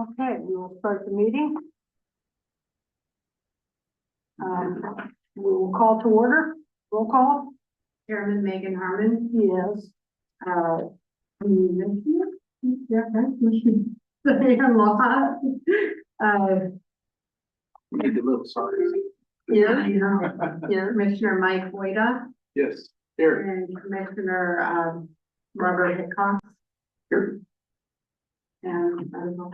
Okay, we will start the meeting. We will call to order. Roll call. Chairman Megan Harmon. Yes. Commissioner. Yeah, right, Commissioner. Diane Law. Make it look sorry. Yeah. Commissioner Mike Voida Yes, here. and Commissioner Robert Hickox. Here. And I don't know.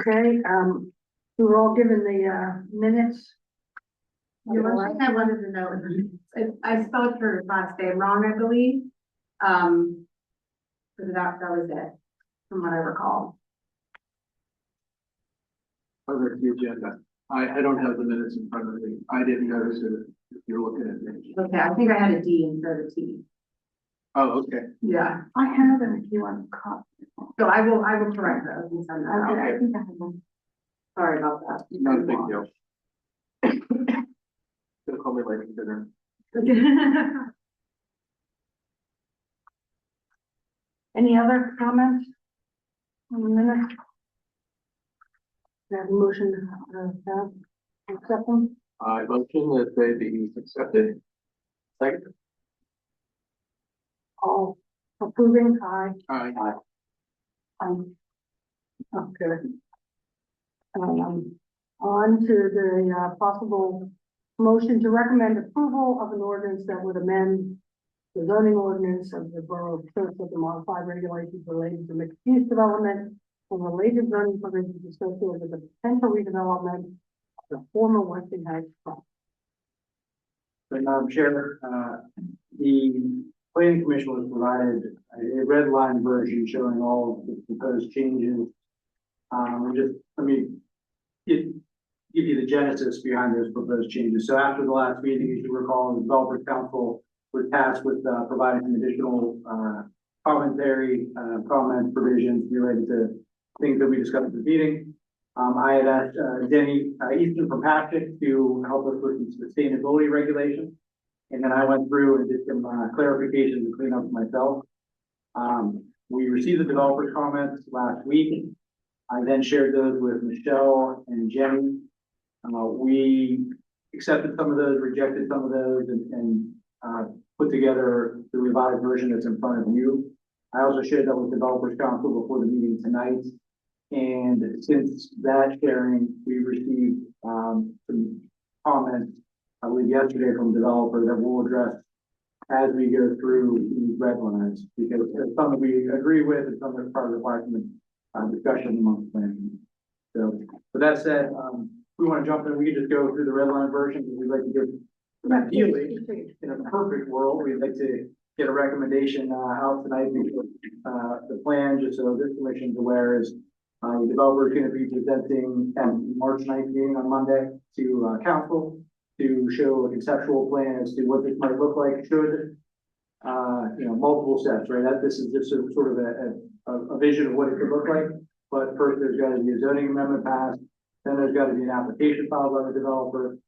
Okay, we were all given the minutes. The one thing I wanted to know is I spelled her last name wrong, I believe. But that was it, from what I recall. Over the agenda. I don't have the minutes in front of me. I didn't notice it if you're looking at me. Okay, I think I had a D instead of a T. Oh, okay. Yeah, I have them if you want to copy. so I will correct those and send that out. Okay, I think I have them. Sorry about that. Not a big deal. Gonna call me later for dinner. Any other comments on the minutes? That motion, accept them. I motion that they be accepted. Second. All approving, aye. Aye. Okay. On to the possible motion to recommend approval of an ordinance that would amend the zoning ordinance of the Borough of Church with the modified regulations related to mixed use development and related zoning provisions associated with the potential redevelopment of the former Weston Heights property. Madam Chair, the planning commission was provided a red line version showing all of the proposed changes. Let me give you the genesis behind those proposed changes. So after the last meeting, as you recall, the Developers Council was tasked with providing some additional commentary, comment provisions related to things that we discussed at the meeting. I had asked Denny Easton from Patrick to help us with some sustainability regulations. And then I went through and did some clarifications and cleanup myself. We received the developer comments last week. I then shared those with Michelle and Jenny. We accepted some of those, rejected some of those, and put together the revised version that's in front of you. I also shared that with Developers Council before the meeting tonight. And since that sharing, we received some comments, I believe yesterday, from developer that we'll address as we go through these red lines, because there's some that we agree with and some that are part of the discussion amongst planners. So with that said, we want to jump in, we can just go through the red line version, because we'd like to get, ideally, in a perfect world, we'd like to get a recommendation out tonight before the plan, just so this commission's aware, is the developer is going to be presenting at March 9th meeting on Monday to council to show a conceptual plan as to what this might look like should, multiple steps, right? That this is just sort of a vision of what it could look like. But first, there's got to be a zoning amendment passed. Then there's got to be an application filed by the developer.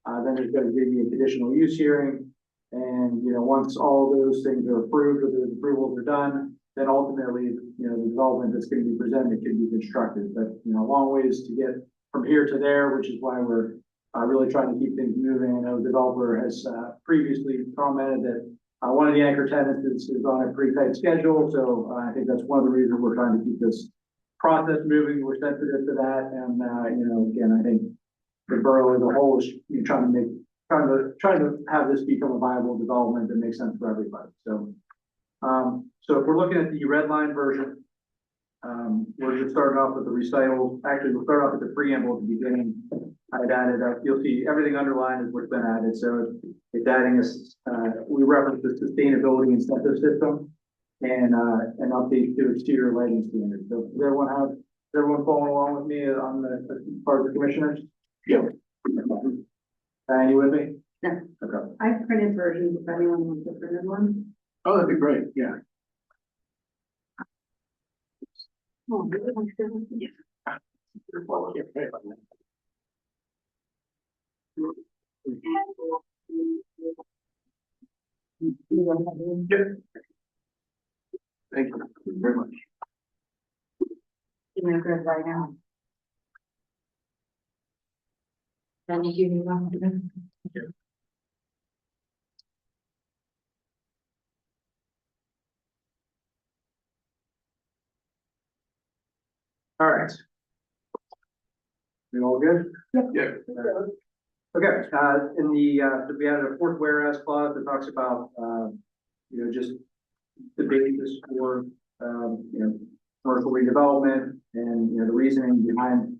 Then there's got to be a conditional use hearing. And, once all of those things are approved or those approvals are done, then ultimately, the development that's going to be presented can be constructed. But, a long ways to get from here to there, which is why we're really trying to keep things moving. I know the developer has previously commented that one of the anchor tenants is on a pretty tight schedule. So I think that's one of the reasons we're trying to keep this process moving. We're sensitive to that. And, again, I think the borough as a whole is trying to have this become a viable development that makes sense for everybody. So, so if we're looking at the red line version, we're just starting off with the recital. Actually, we'll start off with the preamble at the beginning. I've added, you'll see everything underlined is what's been added. So it's adding we reference the sustainability incentive system and an update to exterior lighting standards. So does everyone following along with me on the part of the commissioners? Yeah. You with me? Yeah. Okay. I have printed versions if anyone wants a printed one. Oh, that'd be great. Yeah. Oh, yes. Thank you very much. You're good right now. Then you want to. All right. We all good? Yeah. Okay, in the, we added a fourth whereas clause that talks about, just the basis for, commercial redevelopment and, the reasoning behind,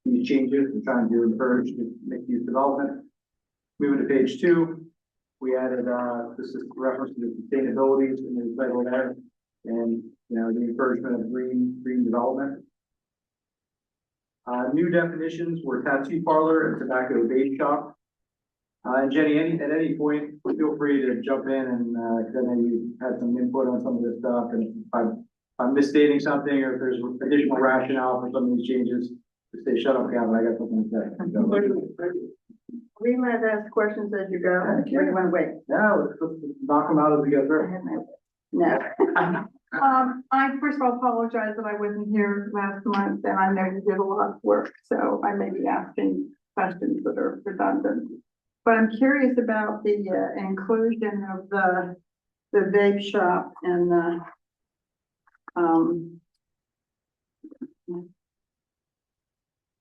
these changes and trying to encourage mixed use development. Moving to page 2, we added, this is reference to the sustainability in the title there and, the encouragement of green development. New definitions were tattoo parlor and tobacco vape shop. And Jenny, at any point, feel free to jump in and, cause I know you had some input on some of this stuff, and if I'm misstating something, or if there's additional rationale for some of these changes, just say, shut up, Gavin, I got something to say. We might ask questions as you go, or you wanna wait? Yeah, let's knock them out as we go through. No. I first of all apologize that I wasn't here last month, and I know you did a lot of work, so I may be asking questions that are redundant. But I'm curious about the inclusion of the vape shop and the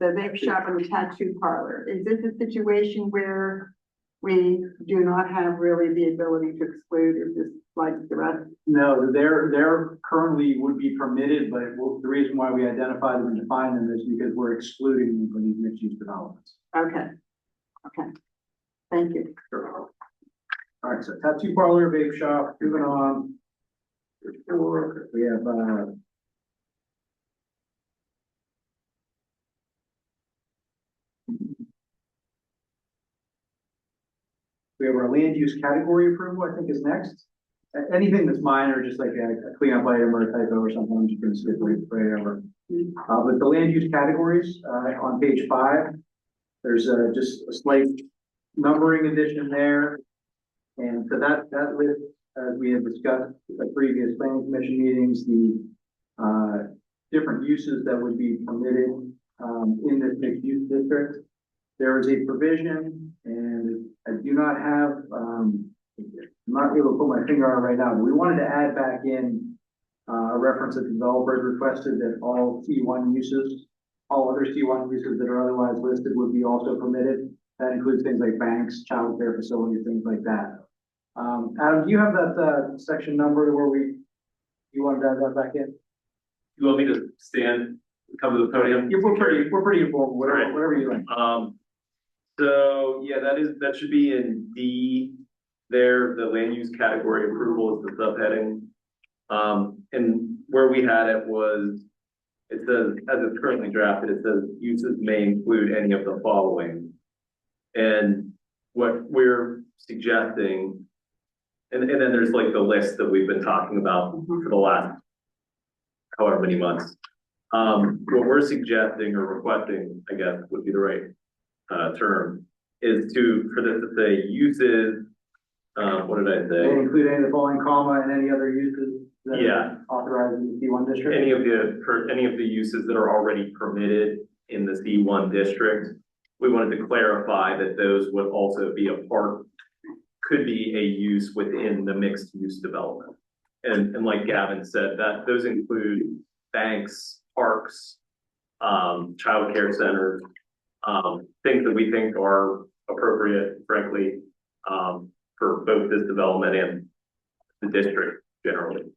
vape shop and the tattoo parlor. Is this a situation where we do not have really the ability to exclude, or just like the rest? No, they're currently would be permitted, but the reason why we identified them and defined them is because we're excluding them from these mixed use developments. Okay. Okay. Thank you. Sure. All right, so tattoo parlor, vape shop, moving on. We have, our land use category approval, I think is next. Anything that's minor, just like a cleanup item or a typo or something, I'm just gonna skip right over. But the land use categories, on page 5, there's just a slight numbering addition there. And so that list, as we had discussed at previous planning commission meetings, the different uses that would be permitted in this mixed use district. There is a provision, and I do not have, I'm not able to put my finger on it right now, but we wanted to add back in a reference that developers requested that all C1 uses, all other C1 uses that are otherwise listed would be also permitted. That includes things like banks, childcare facilities, things like that. Adam, do you have that section number where you wanted to add that back in? You want me to stand, come to the podium? Yeah, we're pretty involved, Right. whatever you like. So yeah, that should be in D there, the land use category approval is the subheading. And where we had it was, it says, as it's currently drafted, it says uses may include any of the following. And what we're suggesting, and then there's like the list that we've been talking about for the last however many months. What we're suggesting or requesting, I guess would be the right term, is for this to say uses, what did I say? May include any of the following comma and any other uses that Yeah. are authorized in the C1 district? Any of the uses that are already permitted in the C1 district. We wanted to clarify that those would also be could be a use within the mixed use development. And like Gavin said, that those include banks, parks, childcare centers, things that we think are appropriate, frankly, for both this development and the district generally.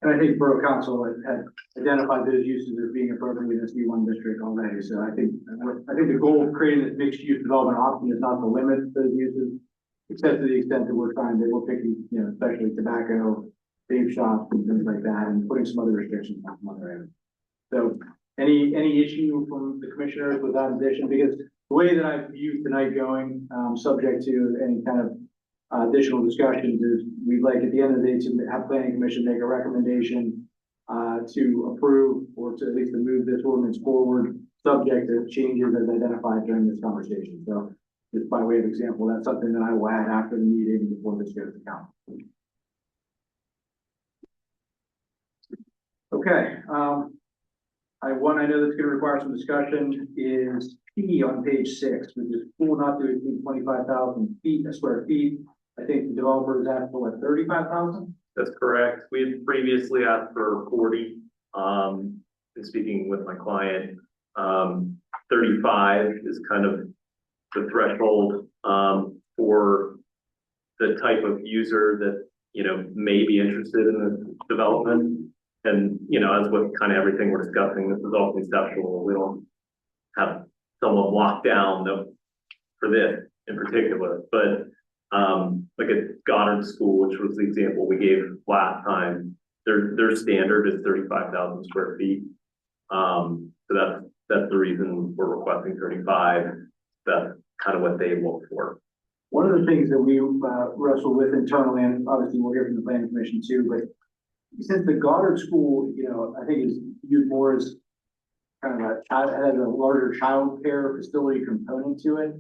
And I think Borough Council had identified those uses as being appropriate in the C1 district already. So I think the goal of creating this mixed use development option is not to limit those uses, except to the extent that we're picking, especially tobacco, vape shops and things like that, and putting some other restrictions on some other areas. So any issue from the commissioners with that addition? Because the way that I view tonight going, subject to any kind of additional discussions, is we'd like at the end of the day to have planning commission make a recommendation to approve or to at least to move this ordinance forward, subject to changes as identified during this conversation. So just by way of example, that's something that I will add after the meeting before this goes to council. Okay, I know that's gonna require some discussion is P on page 6, which is pool not to exceed 25,000 square feet. I think the developer is asked for what, 35,000? That's correct. We had previously asked for 40. In speaking with my client, 35 is kind of the threshold, for the type of user that, you know, may be interested in the development. And, you know, as with kind of everything we're discussing, this is all conceptual. We don't have someone locked down for this in particular, but like at Goddard School, which was the example we gave last time, their standard is 35,000 square feet. So that's the reason we're requesting 35. That's kind of what they look for. One of the things that we wrestle with internally, and obviously we'll hear from the planning commission too, but since the Goddard School, you know, I think is viewed more as kind of has a larger child care facility component to it.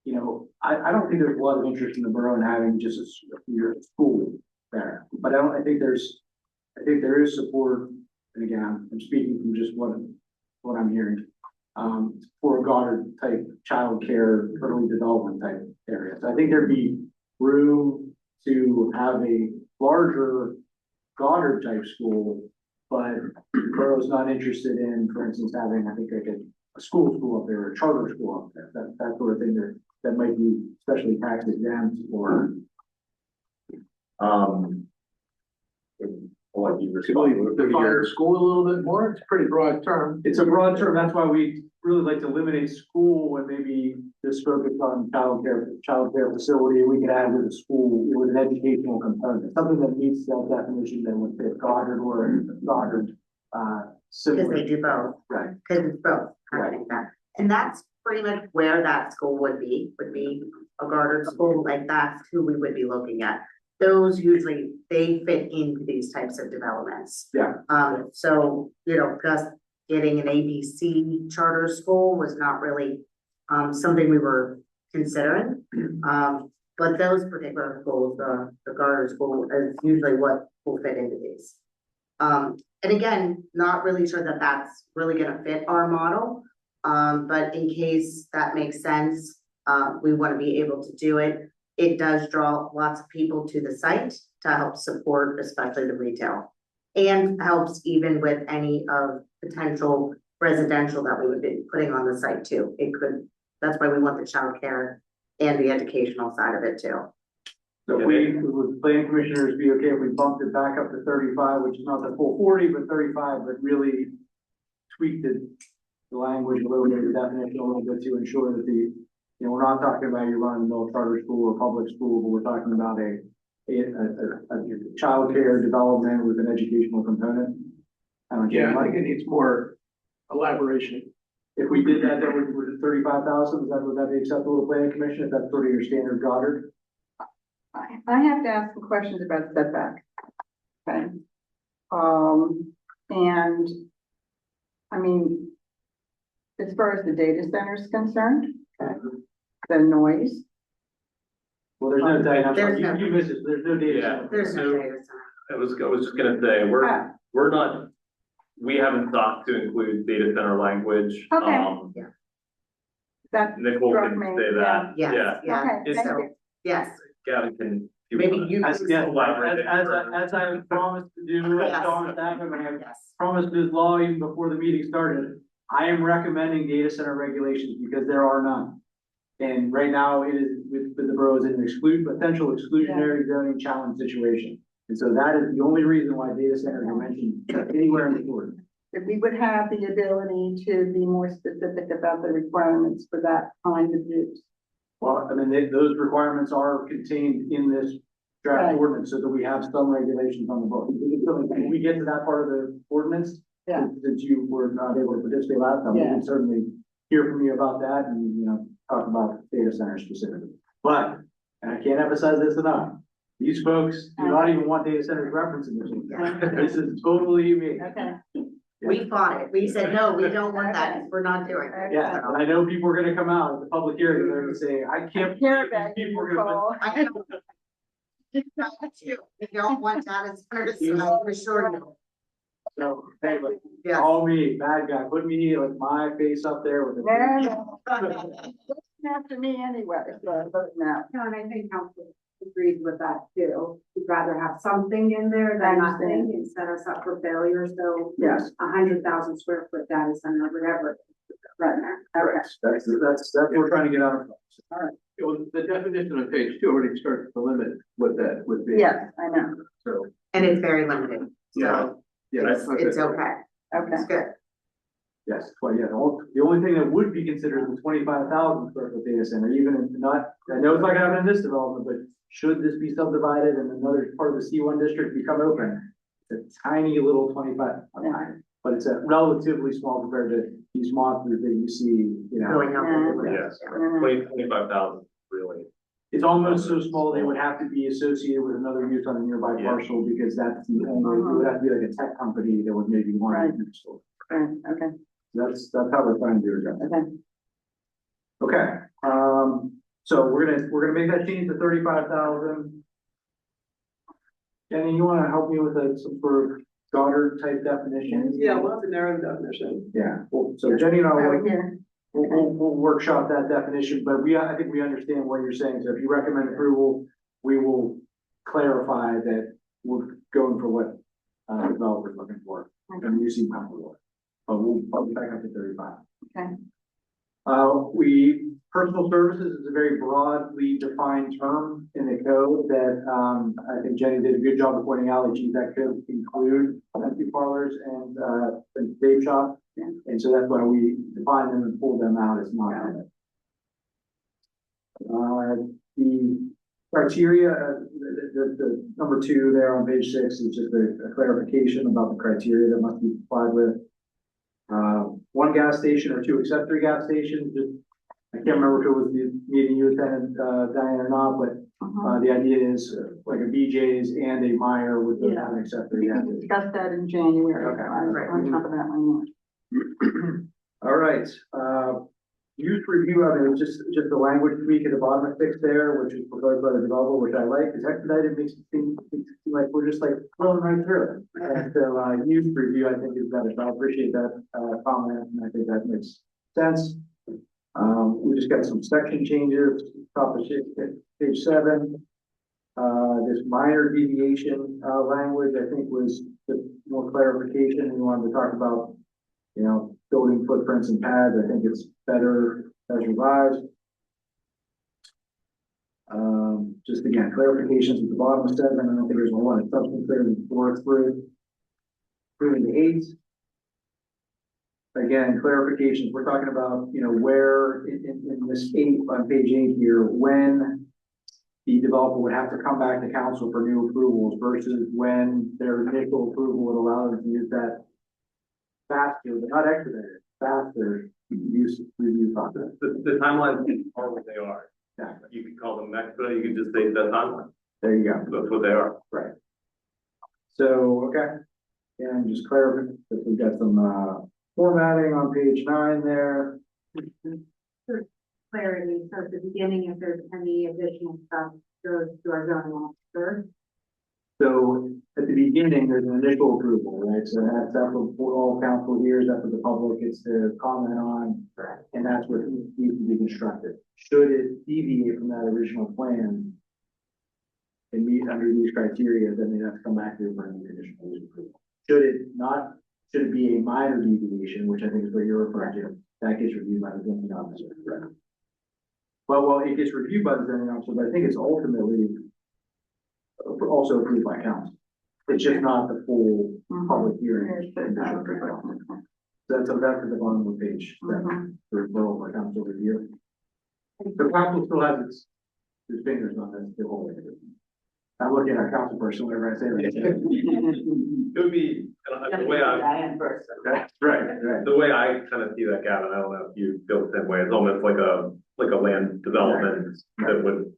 You know, I don't think there's a lot of interest in the borough in having just your school there, but I think there is support. And again, I'm speaking from just what I'm hearing, for a Goddard type childcare, early development type area. So I think there'd be room to have a larger Goddard type school, but the borough's not interested in, for instance, having, I think, like a school up there, or a charter school up there, that sort of thing that might be especially tax exempt or. I'll let you Could we define school a little bit more? It's a pretty broad term. It's a broad term, that's why we really like to eliminate school and maybe just focus on childcare facility. We could add with a school with an educational component, something that meets that definition that would fit Goddard or Goddard. Because Similar. they do both, Right. because it's both, I Right. think that. And that's pretty much where that school would be a Goddard school, like that's who we would be looking at. Those usually, they fit into these types of developments. Yeah. So, you know, just getting an ABC charter school was not really, something we were considering. But those particular schools, the Goddard school is usually what will fit into these. And again, not really sure that that's really gonna fit our model. But in case that makes sense, we wanna be able to do it. It does draw lots of people to the site to help support, especially the retail. And helps even with any of potential residential that we would be putting on the site too. That's why we want the childcare and the educational side of it too. So would planning commissioners be okay if we bumped it back up to 35, which is not the full 40, but 35, but really tweaked the language a little bit, the definition a little bit to ensure that you know, we're not talking about you running a middle charter school or public school, but we're talking about a childcare development with an educational component. Yeah, I think it needs more elaboration. If we did that, then would it 35,000? Would that be acceptable to planning commission? If that's sort of your standard Goddard? I have to ask some questions about setback. Okay. And I mean, as far as the data center is concerned, the noise, Well, there's no data. I'm sorry, There's no- you missed it. There's no data. Yeah. center. There's no So- data center. I was just gonna say, we haven't thought to include data center language. Okay. that Nicole struck can me, say that, Yes, yeah. yeah, Okay, thank so, you. yes, Gavin can. maybe you. As can- I promised to do, as Yes. Thomas Adam, and I Yes, promised this law even before the meeting started. I am recommending data center regulations because there are none. And right now it is with the borough is in an potential exclusionary zoning challenge situation. And so that is the only reason why data centers are mentioned anywhere in the ordinance. if we would have the ability to be more specific about the requirements for that kind of use. Well, I mean, those requirements are contained in this draft Right. ordinance so that we have some regulations on the book. When we get to that part of the ordinance, Yeah. since you were not able to participate last time, we Yeah. can certainly hear from you about that and, you know, talk about data centers specifically. But, and I can't emphasize this enough, these folks do not even want data centers referenced in this. This is totally me. Okay. we fought it, we said, no, we don't want that, we're not doing it. Yeah, and I know people are gonna come out at the public hearing, they're gonna say, I can't. Care believe about these you, people are gonna. Nicole. I know. We don't want data centers, so for sure, no. So, anyway, Yeah. all me, bad guy, put me like my face up there with No, after me anyway, so, but no. No, and I think council agrees with that too. We'd rather have something in there I than understand. nothing and set us up for failure, so. Yes. 100,000 square foot data center, whatever. Right there. Correct. That's what we're trying to get out of. Well, the definition on page 2 already starts to limit what that would be. Yes, I know, So, And it's very limited, so yeah. it's okay, okay. it's good. Yes, well, yeah, the only thing that would be considered the 25,000 square foot data center, even if not, I know it's not gonna happen in this development, but should this be subdivided and another part of the C1 district become open? It's a tiny little 25, but it's a relatively small compared to these monsters that you see, you know. Going up. Yes, Mhm. 25,000, really. It's almost so small, they would have to be associated with another use on a nearby Yeah. parcel, because that's the only, it would have to be like a tech company that would maybe want Right. to next door. Right, okay, That's how we're trying to do it. okay. Okay, so we're gonna make that change to 35,000. Jenny, you wanna help me with some sort of Goddard type definition? Yeah, we'll have to narrow the definition. Yeah, well, so Jenny and I Over will, here, we'll workshop that definition, but I think we understand what you're saying, so if you recommend approval, we will clarify that we're going for what, developer's looking for, and you seem comfortable with. But we'll probably back up to 35. okay, Personal services is a very broadly defined term in the code that, I think Jenny did a good job of pointing out, that that could include empty parlors and vape shop. Yeah. And so that's why we define them and pull them out as not. The criteria, the number 2 there on page 6 is just a clarification about the criteria that must be complied with. 1 gas station or 2 accessory gas stations, just, I can't remember if it was the meeting you attended, Diane, or not, but, the idea is like a BJ's and a Meyer would both have an I accessory think gas we station. discussed that in January. Okay, right. On top of that one, All right, use review, I mean, it's just the language tweak at the bottom of 6 there, which is proposed by the developer, which I like, because expedited makes it seem like we're just like flowing right through it. And so, use review, I think is better, so I appreciate that, comment, and I think that makes sense. We just got some section changes, top of page 7. This minor deviation, language, I think was more clarification. We wanted to talk about, you know, building footprints and pads. I think it's better as revised. Just again, clarifications at the bottom of 7. I don't think there's a lot of substance there to work through. 3 and 8. Again, clarifications, we're talking about, you know, where in this 8, on page 8 here, when the developer would have to come back to council for new approvals versus when their initial approval would allow them to use that faster, but not expedited, faster use review process. The timelines are what they are. Exactly. You could call them extra, you could just say the timeline, There you go. that's what they are. Right. So, okay, and just clarify that we've got some, formatting on page 9 there. For clarity, so at the beginning, if there's any additional stuff, goes to our zoning officer. So at the beginning, there's an initial approval, right? So that's what all council hears, that's what the public gets to comment on. And that's what needs to be constructed. Should it deviate from that original plan and meet under these criteria, then they have to come back to you for any additional use approval. Should it be a minor deviation, which I think is what you're referring to, that gets reviewed by the zoning officer. Right? Well, it gets reviewed by the zoning officer, but I think it's ultimately also approved by council. It's just not the full public hearing. There's the- That's at the bottom of the page, Mhm. for referral for council review. The council still has its fingers on this the whole way. I'm looking at our council person whenever I say that. It would be, the way I, Right. the way I kind of see that, Gavin, I don't know if you feel the same way, it's almost like a land development that would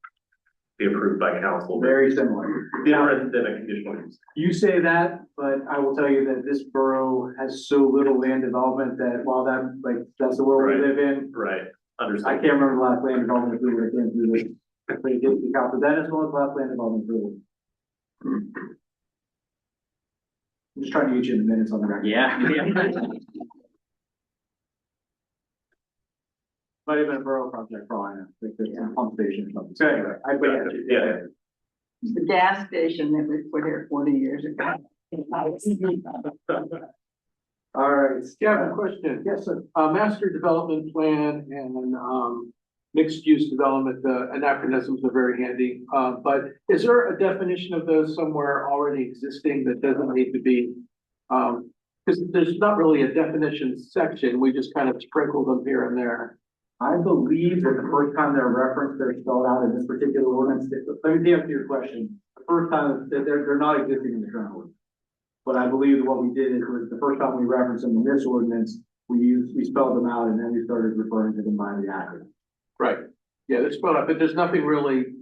be approved by council, but Very similar. different than a conditional use. You say that, but I will tell you that this borough has so little land development that while that's the world we Right. live in, Right, I understand. can't remember the last land development approval that came through this. But it did the council, that is one of the last land development approval. I'm just trying to get you in the minutes on the record. Yeah. Might have been a borough project for all I know, like the pump station or something. So anyway, Yeah. The gas station that was put here 40 years ago. All right. Yeah, I have a question. Yes, sir. Master development plan and, mixed-use development, the anachronisms are very handy. But is there a definition of those somewhere already existing that doesn't need to be? Because there's not really a definition section, we just kind of sprinkle them here and there. I believe that the first time they're referenced, they're spelled out in this particular ordinance. Let me answer your question. The first time, they're not existing in the current ordinance. But I believe that what we did is, was the first time we referenced them in this ordinance, we spelled them out and then we started referring to them by the acronym. Right. Yeah, they're spelled out, but there's nothing really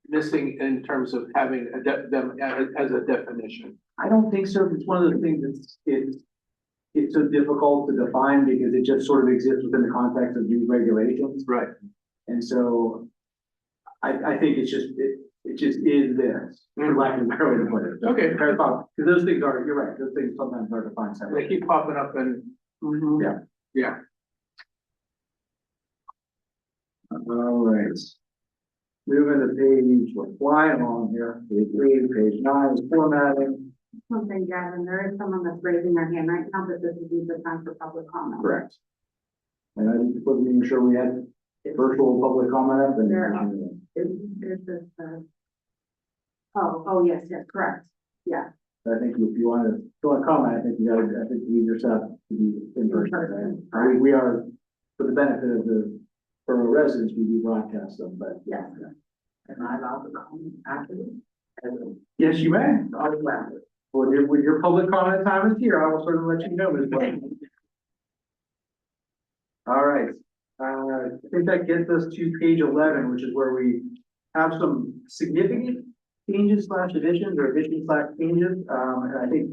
missing in terms of having them as a definition. I don't think so. It's one of the things it's so difficult to define because it just sort of exists within the context of these regulations. Right. And so I think it just is this, for lack of a better way to put it. Okay. Because those things are, you're right, those things sometimes are defined They separately. keep popping up and, yeah. All right. Moving to page, we're flying along here, page 8, page 9 is formatting. Something, Gavin, there is someone that's raising their hand right now, but this is the time for public comment. Correct. And I just wasn't even sure we had virtual public comment up and There are. There's this, oh, yes, correct. Yeah. I think if you want to comment, I think you need yourself to be in person, right? We are, for the benefit of the borough residents, we do broadcast them, but. Yes. Am I allowed to comment after this? Yes, you may. When your public comment time is here, I will sort of let you know as well. All right, I think that gets us to page 11, which is where we have some significant changes / additions or additions / changes. And I think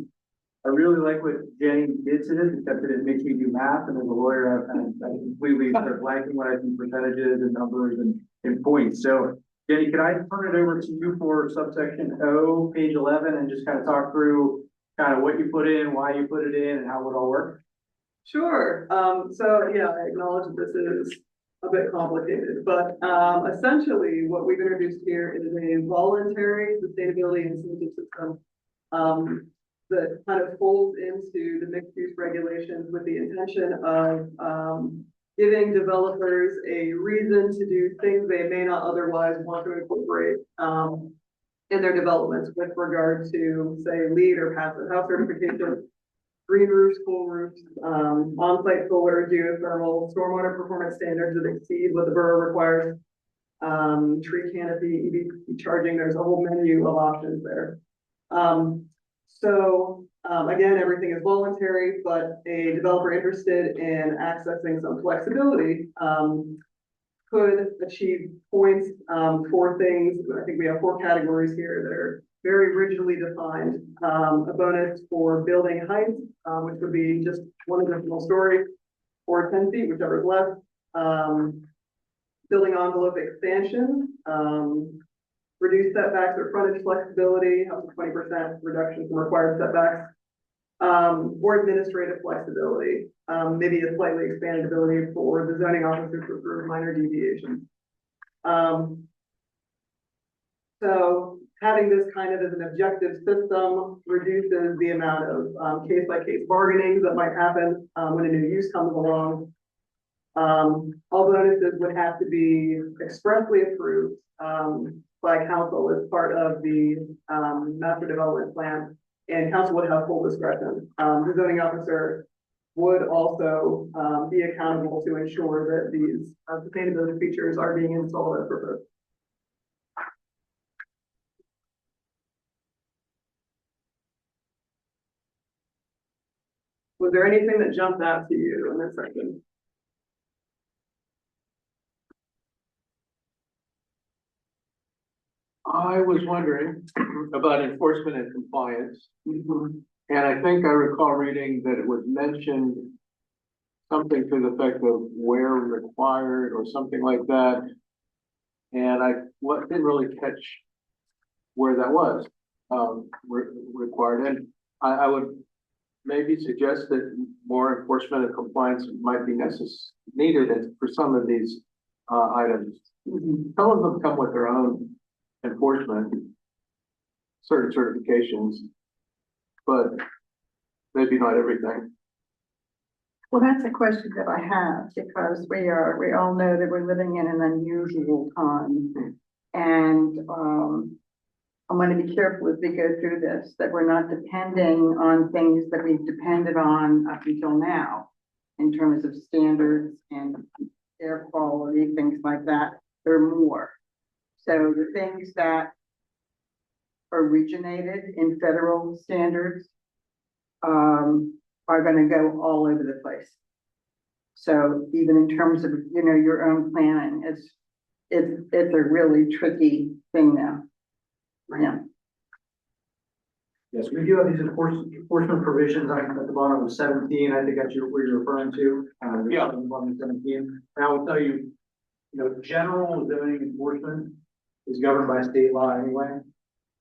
I really like what Jenny did to this, except that it makes me do math, and as a lawyer, I completely start blanking when I see percentages and numbers and points. So Jenny, can I turn it over to you for subsection O, page 11, and just kind of talk through kind of what you put in, why you put it in, and how it all works? Sure, so yeah, I acknowledge that this is a bit complicated, but essentially what we've introduced here is a voluntary sustainability incentive system. That kind of folds into the mixed use regulations with the intention of giving developers a reason to do things they may not otherwise want to incorporate in their developments with regard to, say, LEED or passive house certification, green roofs, cool roofs, on-site solar, geothermal, stormwater performance standards that exceed what the borough requires, tree canopy, EV charging. There's a whole menu of options there. Again, everything is voluntary, but a developer interested in accessing some flexibility could achieve points for things. I think we have 4 categories here that are very rigidly defined. A bonus for building height, which would be just 1 additional story, or 10 feet, whichever is less. Building envelope expansion, reduce setbacks or frontage flexibility, up to 20% reduction from required setbacks, or administrative flexibility, maybe a slightly expanded ability for the zoning officer to approve minor deviations. So having this kind of as an objective system reduces the amount of case-by-case bargaining that might happen when a new use comes along. All bonuses would have to be expressly approved by council as part of the master development plan, and council would have full discretion. The zoning officer would also be accountable to ensure that these sustainability features are being installed as proposed. Was there anything that jumped out to you in this section? I was wondering about enforcement and compliance. And I think I recall reading that it was mentioned something to the effect of where required or something like that. And I didn't really catch where that was required. And I would maybe suggest that more enforcement and compliance might be needed for some of these, items. Some of them come with their own enforcement, certain certifications, but maybe not everything. Well, that's a question that I have, because we all know that we're living in an unusual time. And, I want to be careful as we go through this, that we're not depending on things that we've depended on up until now, in terms of standards and air quality, things like that. There are more. So the things that originated in federal standards, are gonna go all over the place. So even in terms of, you know, your own planning, it's a really tricky thing now. Yeah. Yes, we do have these enforcement provisions at the bottom of 17, I think that's what you're referring to. Yeah. 17. And I will tell you, you know, general zoning enforcement is governed by state law anyway.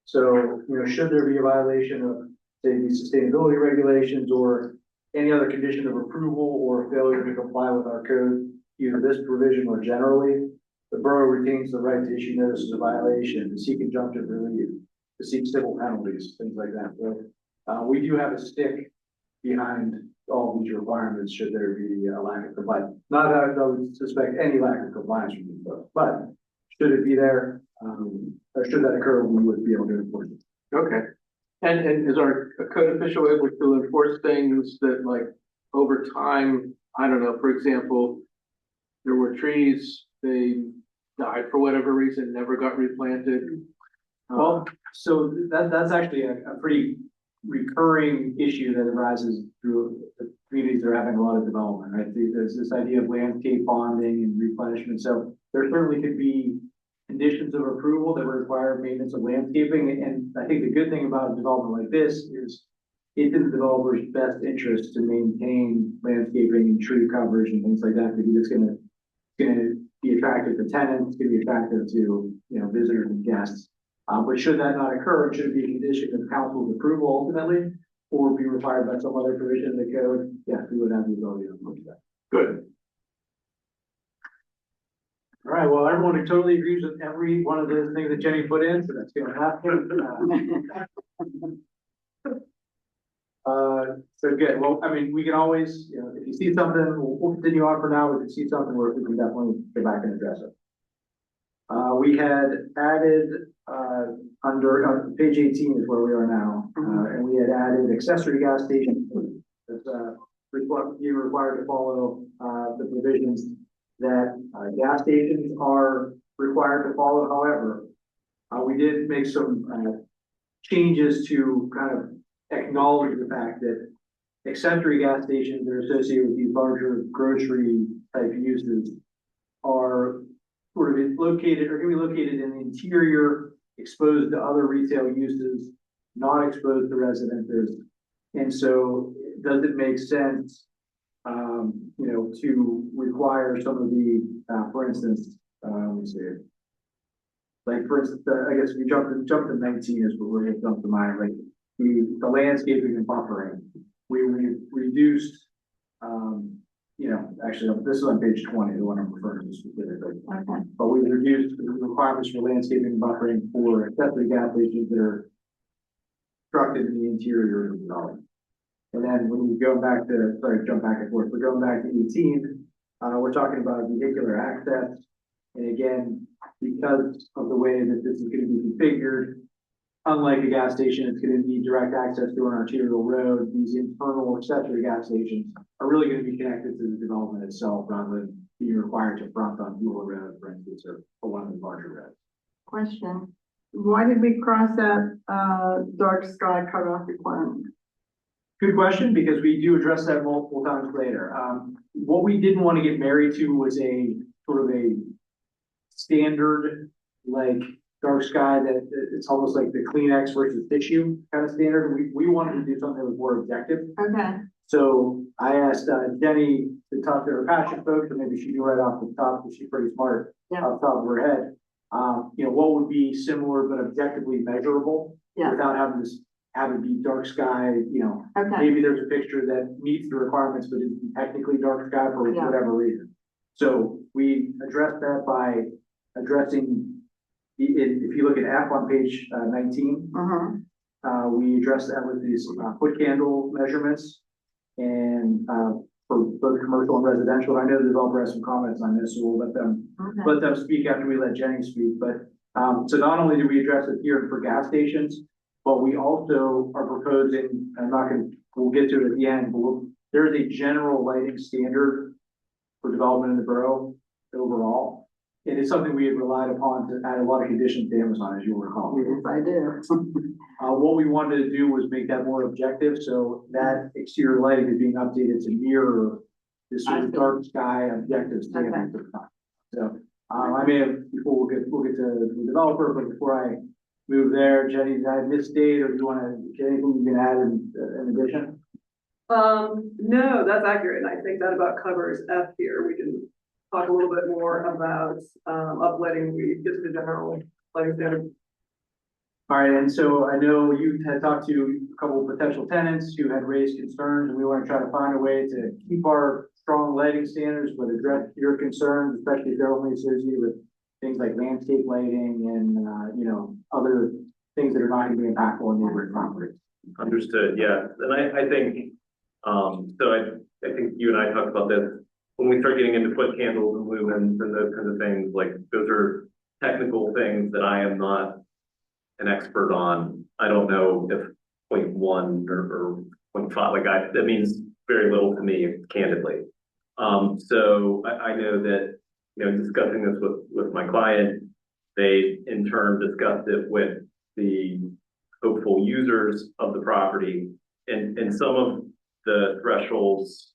So, you know, should there be a violation of, say, the sustainability regulations or any other condition of approval or failure to comply with our code, either this provision or generally, the borough retains the right to issue notices of violation, to seek injunctive relief, to seek civil penalties, things like that. So, we do have a stick behind all these requirements should there be a lack of compliance. Not that I would suspect any lack of compliance from these folks, but should it be there, or should that occur, we would be able to enforce it. Okay. And is our code official able to enforce things that, like, over time, I don't know, for example, there were trees, they died for whatever reason, never got replanted? Well, so that's actually a pretty recurring issue that arises through the communities that are having a lot of development, right? There's this idea of landscape bonding and replenishment. So there certainly could be conditions of approval that require maintenance of landscaping. And I think the good thing about a development like this is it's in the developer's best interest to maintain landscaping and tree coverage and things like that, because it's gonna be attractive to tenants, it's gonna be attractive to, you know, visitors and guests. But should that not occur, it should be a condition of council's approval ultimately, or be required by some other provision in the code. Yes, we would have the ability to enforce that. Good. All right, well, everyone totally agrees with every one of those things that Jenny put in, so that's gonna happen. So good. Well, I mean, we can always, you know, if you see something, we'll continue on for now. If you see something where we can definitely get back and address it. We had added, under page 18 is where we are now, and we had added accessory gas stations. That's, you're required to follow, the provisions that, gas stations are required to follow. However, we did make some, changes to kind of acknowledge the fact that accessory gas stations that are associated with these larger grocery type uses are sort of located, or can be located in the interior, exposed to other retail uses, not exposed to residences. And so does it make sense, you know, to require some of the, for instance, let me see here. Like, for instance, I guess we jumped to 19 is what we're going to jump to mind, like the landscaping and buffering. We reduced, you know, actually, this is on page 20, the one I'm referring to specifically. Okay. But we reduced the requirements for landscaping and buffering for accessory gas stations that are constructed in the interior of the development. And then when we go back to, sorry, jump back and forth, we're going back to 18, we're talking about vehicular access. And again, because of the way that this is going to be configured, unlike a gas station, it's going to need direct access to an arterial road. These internal accessory gas stations are really going to be connected to the development itself rather than being required to front on Buell Road, for instance, or one of the larger roads. Question, why did we cross that, dark sky cutoff requirement? Good question, because we do address that multiple times later. What we didn't want to get married to was a sort of a standard, like dark sky that it's almost like the Kleenex versus tissue kind of standard. We wanted to do something that was more objective. Okay. So I asked Jenny to talk to her passion folks, and maybe she knew right off the top, because she's pretty smart, Yeah. off the top of her head. You know, what would be similar but objectively measurable Yeah. without having to have it be dark sky, you know, Okay, maybe there's a fixture that meets the requirements, but isn't technically dark sky for Yeah. whatever reason. So we addressed that by addressing, if you look at F on page 19, we addressed that with these foot candle measurements. And for both commercial and residential, I know the developer has some comments on this, so we'll let them speak after we let Jenny speak. But so not only do we address it here for gas stations, but we also are proposing, I'm not gonna, we'll get to it at the end, but there is a general lighting standard for development in the borough overall. And it's something we had relied upon to add a lot of conditions to Amazon, as you'll recall. yes, I do. What we wanted to do was make that more objective, so that exterior lighting is being updated to mirror this sort of dark sky objective standard. So, I may have, before we'll get to the developer, but before I move there, Jenny, did I misstate, or do you wanna, anything you can add in addition? No, that's accurate, and I think that about covers F here. We can talk a little bit more about, uplighting, we get to the general lighting standard. All right, and so I know you had talked to a couple of potential tenants who had raised concerns, and we want to try to find a way to keep our strong lighting standards, but address your concerns, especially if they're only associated with things like landscape lighting and, you know, other things that are not going to be impactful on neighboring properties. Understood, yeah, and I think, so I think you and I talked about this, when we start getting into foot candles and lumens and those kinds of things, like, those are technical things that I am not an expert on. I don't know if 0.1 or 0.5, like that means very little to me, candidly. So I know that, you know, discussing this with my client, they in turn discussed it with the hopeful users of the property, and some of the thresholds,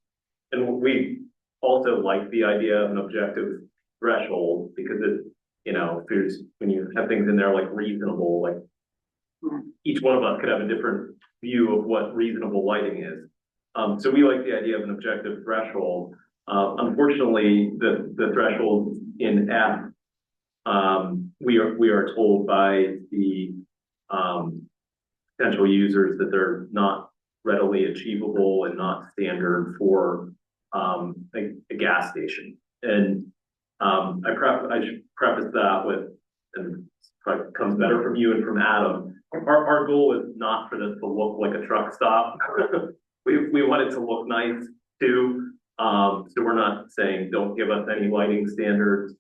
and we also like the idea of an objective threshold, because it, you know, if there's, when you have things in there like reasonable, like each one of us could have a different view of what reasonable lighting is. So we like the idea of an objective threshold. Unfortunately, the threshold in F, we are told by the potential users that they're not readily achievable and not standard for a gas station. And I should preface that with, and it comes better from you and from Adam, our goal is not for this to look like a truck stop. we want it to look nice too. So we're not saying don't give us any lighting standards.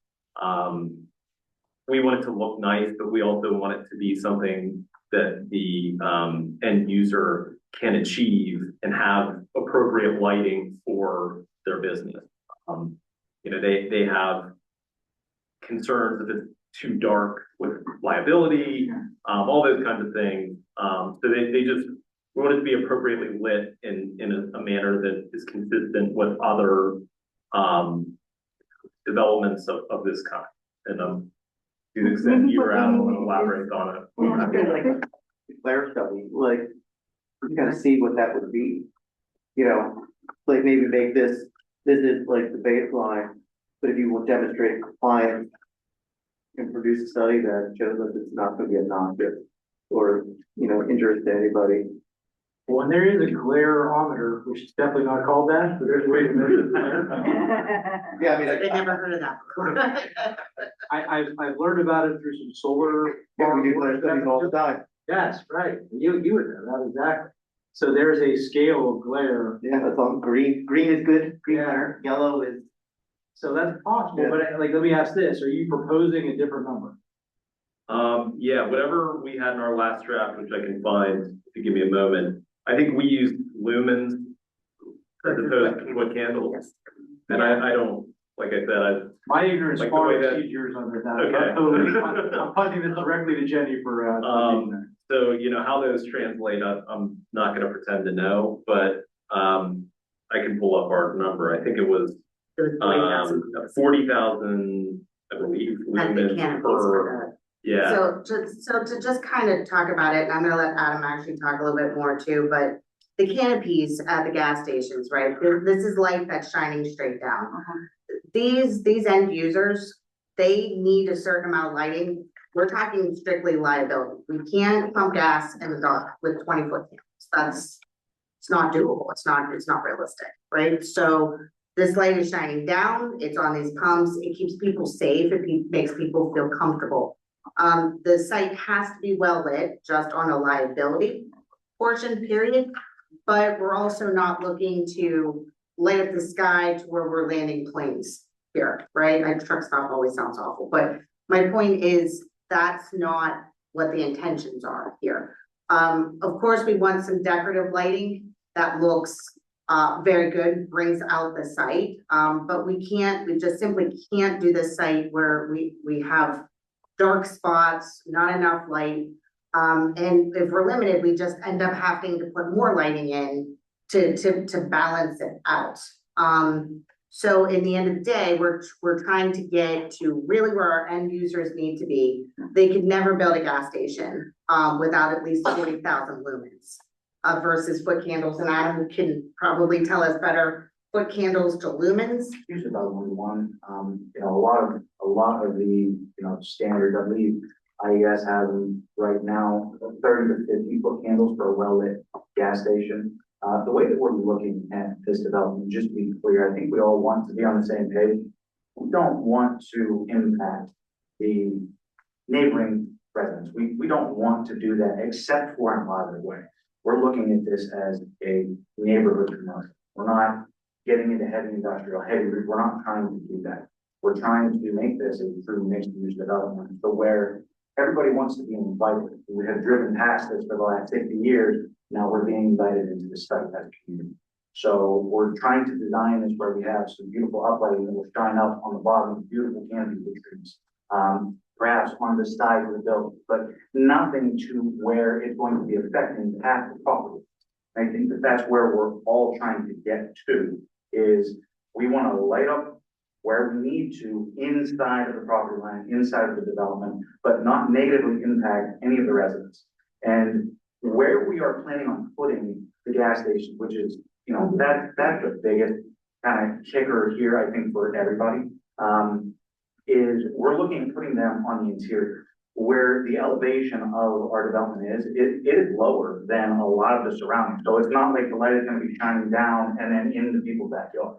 We want it to look nice, but we also want it to be something that the end user can achieve and have appropriate lighting for their business. You know, they have concerns if it's too dark with liability, all those kinds of things. So they just want it to be appropriately lit in a manner that is consistent with other developments of this kind. And to the extent you or Adam want to elaborate on it. I feel like a Claire study, like, you kind of see what that would be. You know, like maybe make this is like the baseline, but if you will demonstrate compliance and produce a study that shows that it's not going to be obnoxious or, you know, injurious to anybody. Well, and there is a glare-ometer, which is definitely not called that, but there's a way to measure the glare. Yeah, I mean, I never heard of that before. I've learned about it through some solar. yeah, we do glare studies all the time. Yes, right. You would know that exactly. So there's a scale of glare. Yeah, that's all green. Green is good, green Yeah. matter, yellow is. So that's possible, Yeah. but like, let me ask this, are you proposing a different number? Yeah, whatever we had in our last draft, which I can find, if you give me a moment. I think we used lumens as opposed to foot candles. Yes. And I don't, like I said, My ignorance Like the far way that- exceeds yours on that. Okay. I'm punting this directly to Jenny for, so, you know, how those translate, I'm not gonna pretend to know, but, I can pull up our number. I think it was, It was 40,000. 40,000, I believe, At the lumens canopies per, for yeah. So to just kind of talk about it, and I'm gonna let Adam actually talk a little bit more too, but the canopies at the gas stations, right? This is light that's shining straight down. These end users they need a certain amount of lighting. We're talking strictly liability. We can't pump gas in the dark with 20-foot candles. It's not doable. It's not realistic, right? So this light is shining down, it's on these pumps, it keeps people safe, makes people feel comfortable. The site has to be well lit, just on a liability portion, period. But we're also not looking to light up the sky to where we're landing planes here, right? Like truck stop always sounds awful, but my point is that's not what the intentions are here. Of course, we want some decorative lighting that looks very good, brings out the site. But we just simply can't do this site where we have dark spots, not enough light. And if we're limited, we just end up having to put more lighting in to balance it out. So in the end of the day, we're trying to get to really where our end users need to be. They could never build a gas station without at least 40,000 lumens versus foot candles. And Adam can probably tell us better, foot candles to lumens. Usually about 1 you know, a lot of the, standards, I believe IES has them right now, 30 to 50 foot candles for a well-lit gas station. The way that we're looking at this development, just to be clear, I think we all want to be on the same page. We don't want to impact the neighboring residents. We don't want to do that except for in a positive way. We're looking at this as a neighborhood commercial. We're not getting into heavy industrial, we're not trying to do that. We're trying to make this a true mixed use development, so where everybody wants to be invited. We have driven past this for the last 50 years. Now we're being invited into the site as a community. So we're trying to design this where we have some beautiful uplighting that will shine up on the bottom, beautiful canopy trees. Perhaps on the side of the building, but nothing to where it's going to be affecting half the property. I think that that's where we're all trying to get to, is we want to light up where we need to inside of the property line, inside of the development, but not negatively impact any of the residents. And where we are planning on putting the gas station, which is, that's the biggest kind of kicker here, I think, for everybody, is we're looking at putting them on the interior. Where the elevation of our development is, it is lower than a lot of the surroundings. So it's not like the light is going to be shining down and then into people's backyard.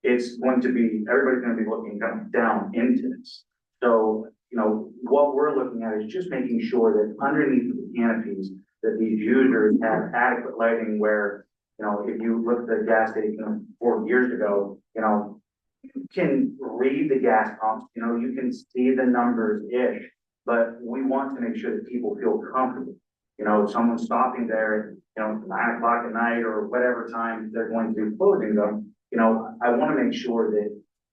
It's going to be, everybody's going to be looking kind of down into this. So, what we're looking at is just making sure that underneath the canopies that these users have adequate lighting where, if you look at the gas station 4 years ago, you can read the gas pumps, you can see the numbers-ish, but we want to make sure that people feel comfortable. Someone stopping there at, 9 o'clock at night or whatever time they're going to be closing them, I want to make sure that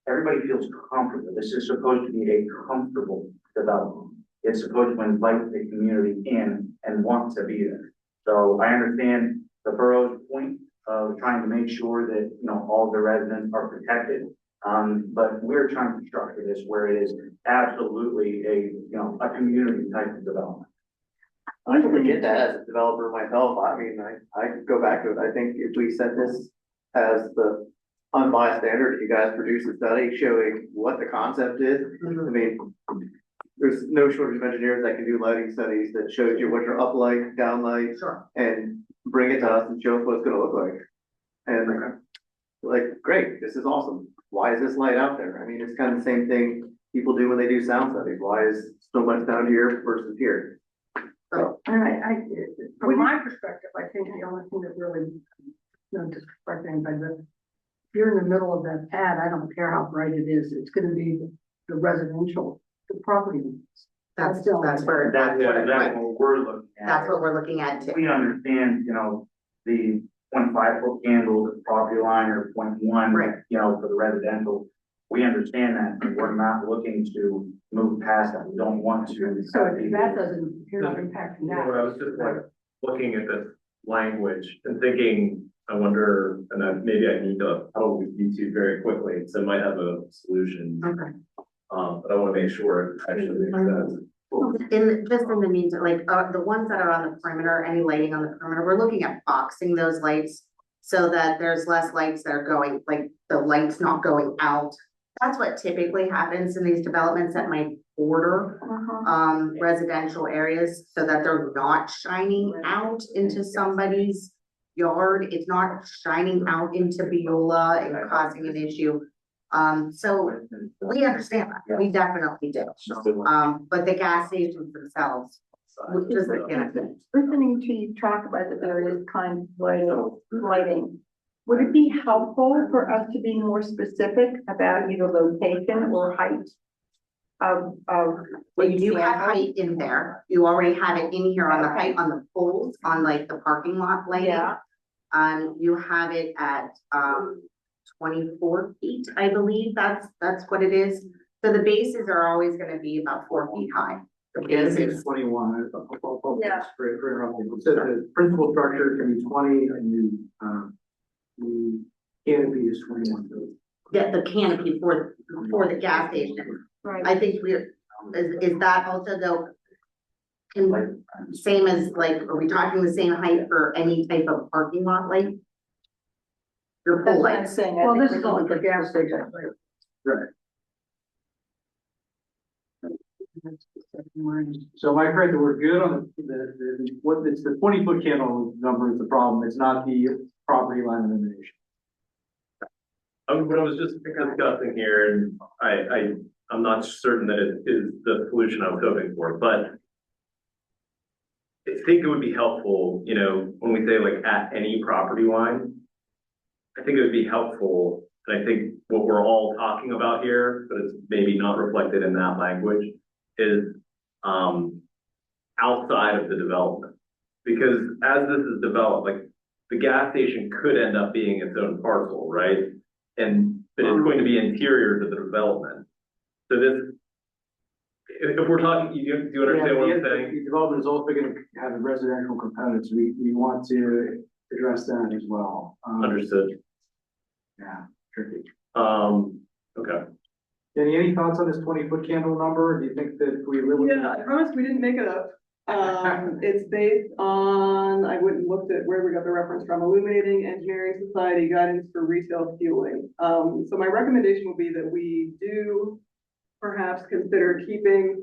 everybody feels comfortable. This is supposed to be a comfortable development. It's supposed to invite the community in and want to be there. So I understand the borough's point of trying to make sure that, all the residents are protected. But we're trying to structure this where it is absolutely a community type of development. I totally get that as a developer myself. I mean, I could go back to it. I think if we set this as the unbiased standard, if you guys produce a study showing what the concept is, I mean, there's no shortage of engineers that can do lighting studies that shows you what your uplight, downlight, Sure. and bring it to us and show us what it's gonna look like. And like, great, this is awesome. Why is this light out there? I mean, it's kind of the same thing people do when they do sound studies. Why is so much down here versus here? So, And from my perspective, I think the only thing that really, disrespect anybody, but if you're in the middle of that pad, I don't care how bright it is, it's gonna be the residential, the property. That's still- where, That's what we're looking at. that's what we're looking at too. We understand, the 0.5 foot candles at the property line or 0.1, Right. for the residential. We understand that, but we're not looking to move past that. We don't want to. So if that doesn't, you're not impacting that. I was just like looking at this language and thinking, I wonder, and maybe I need to huddle with you two very quickly, so I might have a solution. Okay. But I want to make sure it actually makes sense. In the meantime, like, the ones that are on the perimeter, any lighting on the perimeter, we're looking at boxing those lights so that there's less lights that are going, like, the light's not going out that's what typically happens in these developments that might border residential areas so that they're not shining out into somebody's yard. It's not shining out into Beulah and causing an issue. So we understand that. We definitely do. But the gas stations themselves, just the benefit. Listening to you talk about the various kinds of lighting, would it be helpful for us to be more specific about either location or height of? Well, you do have height in there. You already have it in here on the height on the poles, on like the parking lot lighting. Yeah. You have it at 24 feet, I believe. That's what it is. So the bases are always gonna be about 4 feet high. The Canopy bases. is 21. Yeah. For interrupting. It says the principal structure can be 20 and the canopy is 21. Get the canopy for the gas station. Right. I think is that also though? Same as like, are we talking the same height for any type of parking lot light? Your That's pole what I'm lights. saying. Well, this is only for gas station. Right. So am I correct that we're good on what it's the 20-foot candle number is the problem, it's not the property line elimination. What I was just discussing here, and I'm not certain that it is the solution I was hoping for, but I think it would be helpful, you know, when we say like at any property line, I think it would be helpful, and I think what we're all talking about here, but it's maybe not reflected in that language, is outside of the development. Because as this is developed, like the gas station could end up being its own parcel, right? But it's going to be interior to the development. So this, if we're talking, do you understand what I'm saying? The development is also going to have a residential components, we want to address that as well. Understood. Yeah, tricky. Okay. Danny, any thoughts on this 20-foot candle number? Do you think that if we live with? Yeah, I promise we didn't make it up. It's based on, I went and looked at where we got the reference from, Illuminating Engineering Society Guidance for Retail Fueling. So my recommendation would be that we do perhaps consider keeping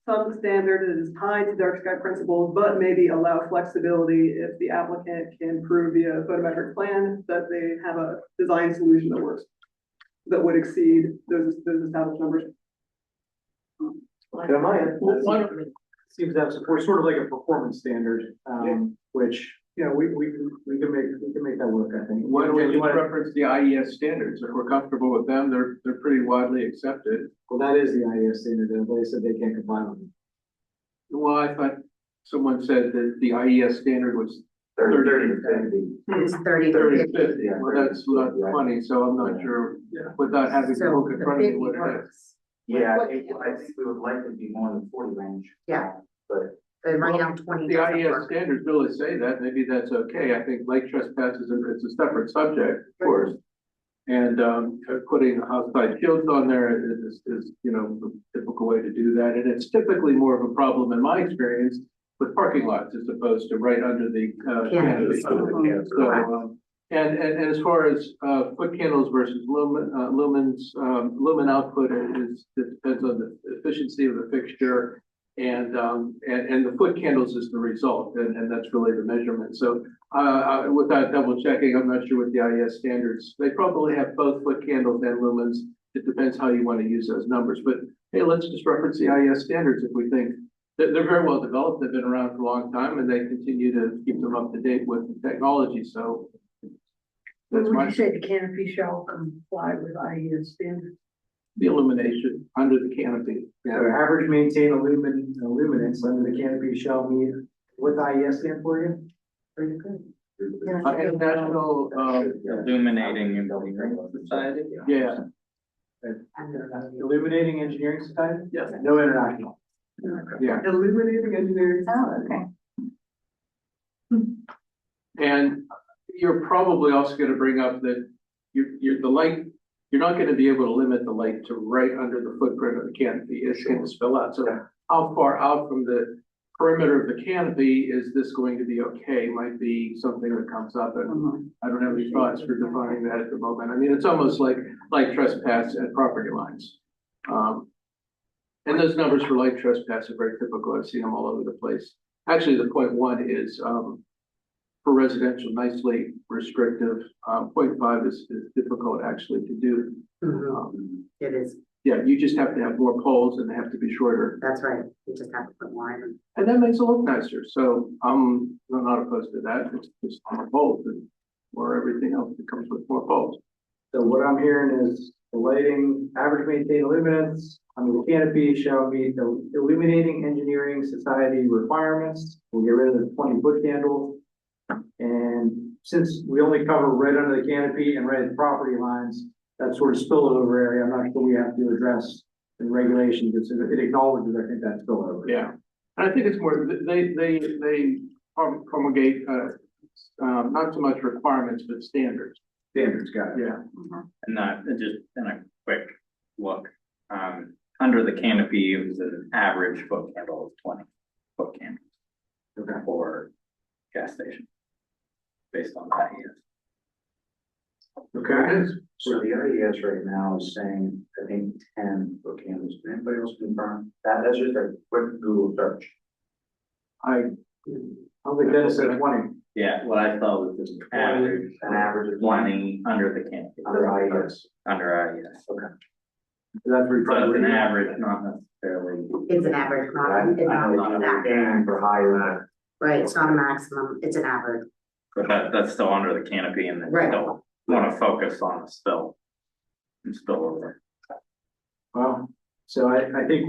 some standard that is tied to dark sky principles, but maybe allow flexibility if the applicant can prove via photometric plan that they have a design solution that works, that would exceed those established numbers. Seems to have support, sort of like a performance standard, which, you know, we can make that work, I think. Why don't we just reference the IES standards? If we're comfortable with them, they're pretty widely accepted. Well, that is the IES standard, and they said they can't comply with it. Well, I thought someone said that the IES standard was 30 to 50. It's 30 to 30 to 50. 50. Well, that's not 20, so I'm not sure without having to So look in the front of me 50 what it is. works. Yeah, I think we would like to be more in the 40 range. Yeah. But And right now 20 The doesn't IES work. standards really say that, maybe that's okay. I think lake trespass it's a separate subject, of course. And, putting outside shields on there is, you know, the typical way to do that. And it's typically more of a problem in my experience with parking lots as opposed to right under the, canopy. So, and as far as, foot candles versus lumen output it depends on the efficiency of the fixture. And the foot candles is the result, and that's really the measurement. So, without double checking, I'm not sure what the IES standards, they probably have both foot candles and lumens. It depends how you want to use those numbers, but hey, let's just reference the IES standards if we think they're very well developed. They've been around for a long time and they continue to keep them up to date with the technology. So that's Would my, you say the canopy shall comply with IES standards? the illumination under the canopy. Yeah, average maintain luminance under the canopy shall meet, what the IES stand for you? Very good. International, Illuminating Engineering Society. yeah, Illuminating Engineering Society? Yes. No international. yeah. Illuminating Engineering. Oh, okay. And you're probably also gonna bring up that the light, you're not gonna be able to limit the light to right under the footprint of the canopy. It's gonna spill out. So how far out from the perimeter of the canopy, is this going to be okay, might be something that comes up, and I don't have any thoughts for defining that at the moment. I mean, it's almost like trespass at property lines. And those numbers for light trespass are very typical. I've seen them all over the place. Actually, the 0.1 is, for residential, nicely restrictive. 0.5 is difficult actually to do. It is, Yeah, you just have to have more poles and they have to be shorter. that's right, you just have to put more in. And that makes it look nicer, so I'm not opposed to that, it's just more poles and or everything else that comes with more poles. So what I'm hearing is the lighting, average maintained luminance under the canopy shall meet the illuminating engineering society requirements. We'll get rid of the 20-foot candle. And since we only cover right under the canopy and right at the property lines, that sort of spillover area, I'm not sure we have to address in regulations. It acknowledges, I think, that spillover. Yeah, and I think it's more, they promulgate, not so much requirements, but standards. Standards, got it. Yeah. And just in a quick look, under the canopy, it was an average foot candle of 20-foot candles. Okay. For gas station. Based on that, yes. Okay. So the IES right now is saying, I think 10 foot candles. Can anybody else confirm? That's just a quick Google search. I don't think Dennis said 20. Yeah, what I thought was just average, An average of 20 under the canopy. under IES. Under IES. Okay. That's where So it's an average, not necessarily. It's an average, I not, it's know not they're exact. aiming for higher. Right, it's not a maximum, it's an average. But that's still under the canopy and they Right. still wanna focus on the spill. And spill over. Well, so I think